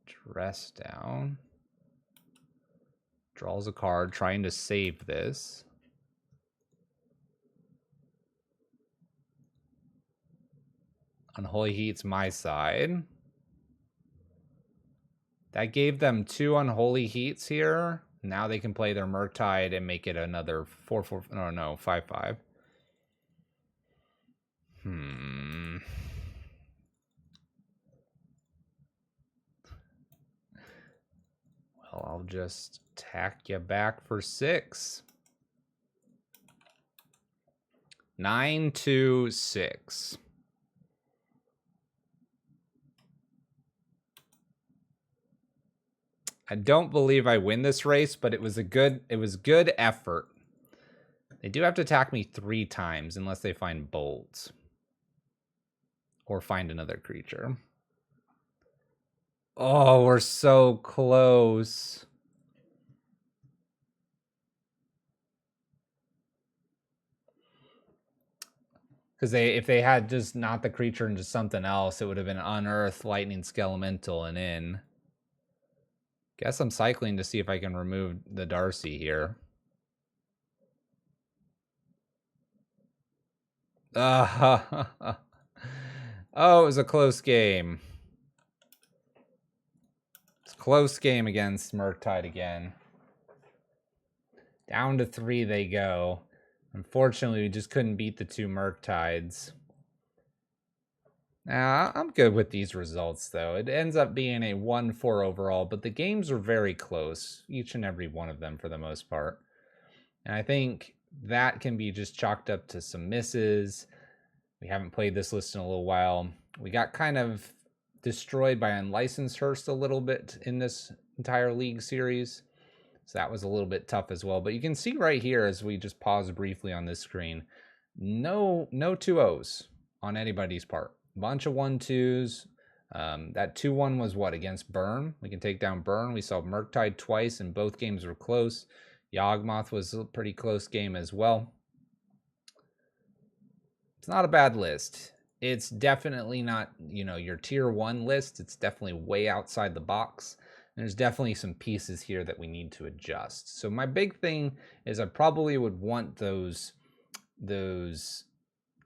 S1: Dress down. Draws a card, trying to save this. Unholy Heat's my side. That gave them 2 Unholy Heats here. Now they can play their Murktide and make it another 4/4. No, 5/5. Well, I'll just tack you back for 6. 9 to 6. I don't believe I win this race, but it was good effort. They do have to attack me 3 times unless they find bolts. Or find another creature. Oh, we're so close. Because if they had just not the creature and just something else, it would have been Unearth, Lightning, Skelemental, and in. Guess I'm cycling to see if I can remove the Darcy here. Oh, it was a close game. It's a close game against Murktide again. Down to 3 they go. Unfortunately, we just couldn't beat the 2 Murktides. I'm good with these results, though. It ends up being a 1-4 overall, but the games were very close, each and every one of them for the most part. And I think that can be just chalked up to some misses. We haven't played this list in a little while. We got kind of destroyed by Unlicensed Hearse a little bit in this entire league series. So that was a little bit tough as well. But you can see right here as we just pause briefly on this screen, no 2-0s on anybody's part. Bunch of 1-2s. That 2-1 was what? Against Burn. We can take down Burn. We saw Murktide twice and both games were close. Yawgmoth was a pretty close game as well. It's not a bad list. It's definitely not, your tier 1 list. It's definitely way outside the box. There's definitely some pieces here that we need to adjust. So my big thing is I probably would want those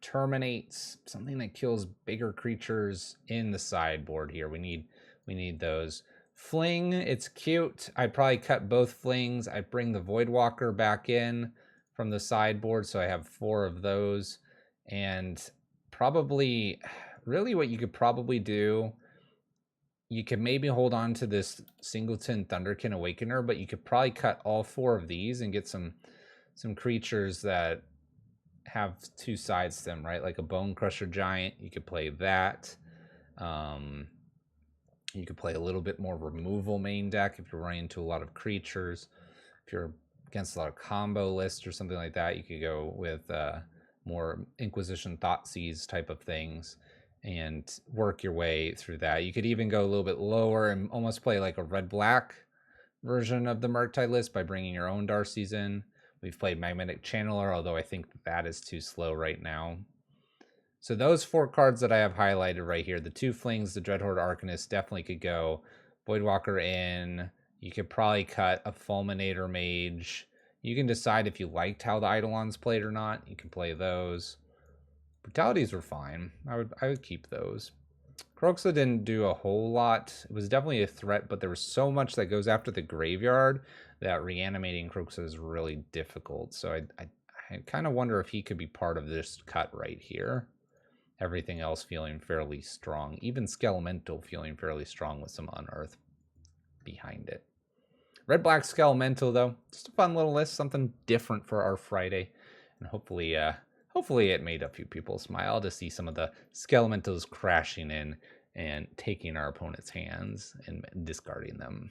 S1: terminates, something that kills bigger creatures in the sideboard here. We need those. Fling, it's cute. I'd probably cut both flings. I'd bring the Voidwalker back in from the sideboard, so I have 4 of those. And probably, really what you could probably do, you could maybe hold on to this Singleton Thunderkin Awakener, but you could probably cut all 4 of these and get some creatures that have 2 sides to them, right? Like a Bone Crusher Giant, you could play that. You could play a little bit more removal main deck if you're running into a lot of creatures. If you're against a lot of combo lists or something like that, you could go with more Inquisition Thoughtseize type of things and work your way through that. You could even go a little bit lower and almost play like a red-black version of the Murktide list by bringing your own Darcy's in. We've played Magnetic Channeler, although I think that is too slow right now. So those 4 cards that I have highlighted right here, the 2 Flings, the Dreadhorde Arcanist definitely could go. Voidwalker in. You could probably cut a Fulminator Mage. You can decide if you liked how the Eidolons played or not. You can play those. Brutalities were fine. I would keep those. Kroxa didn't do a whole lot. It was definitely a threat, but there was so much that goes after the graveyard that reanimating Kroxa is really difficult. So I kind of wonder if he could be part of this cut right here. Everything else feeling fairly strong. Even Skelemental feeling fairly strong with some Unearth behind it. Red-Black Skelemental, though. Just a fun little list. Something different for our Friday. And hopefully it made a few people smile to see some of the Skelementals crashing in and taking our opponent's hands and discarding them.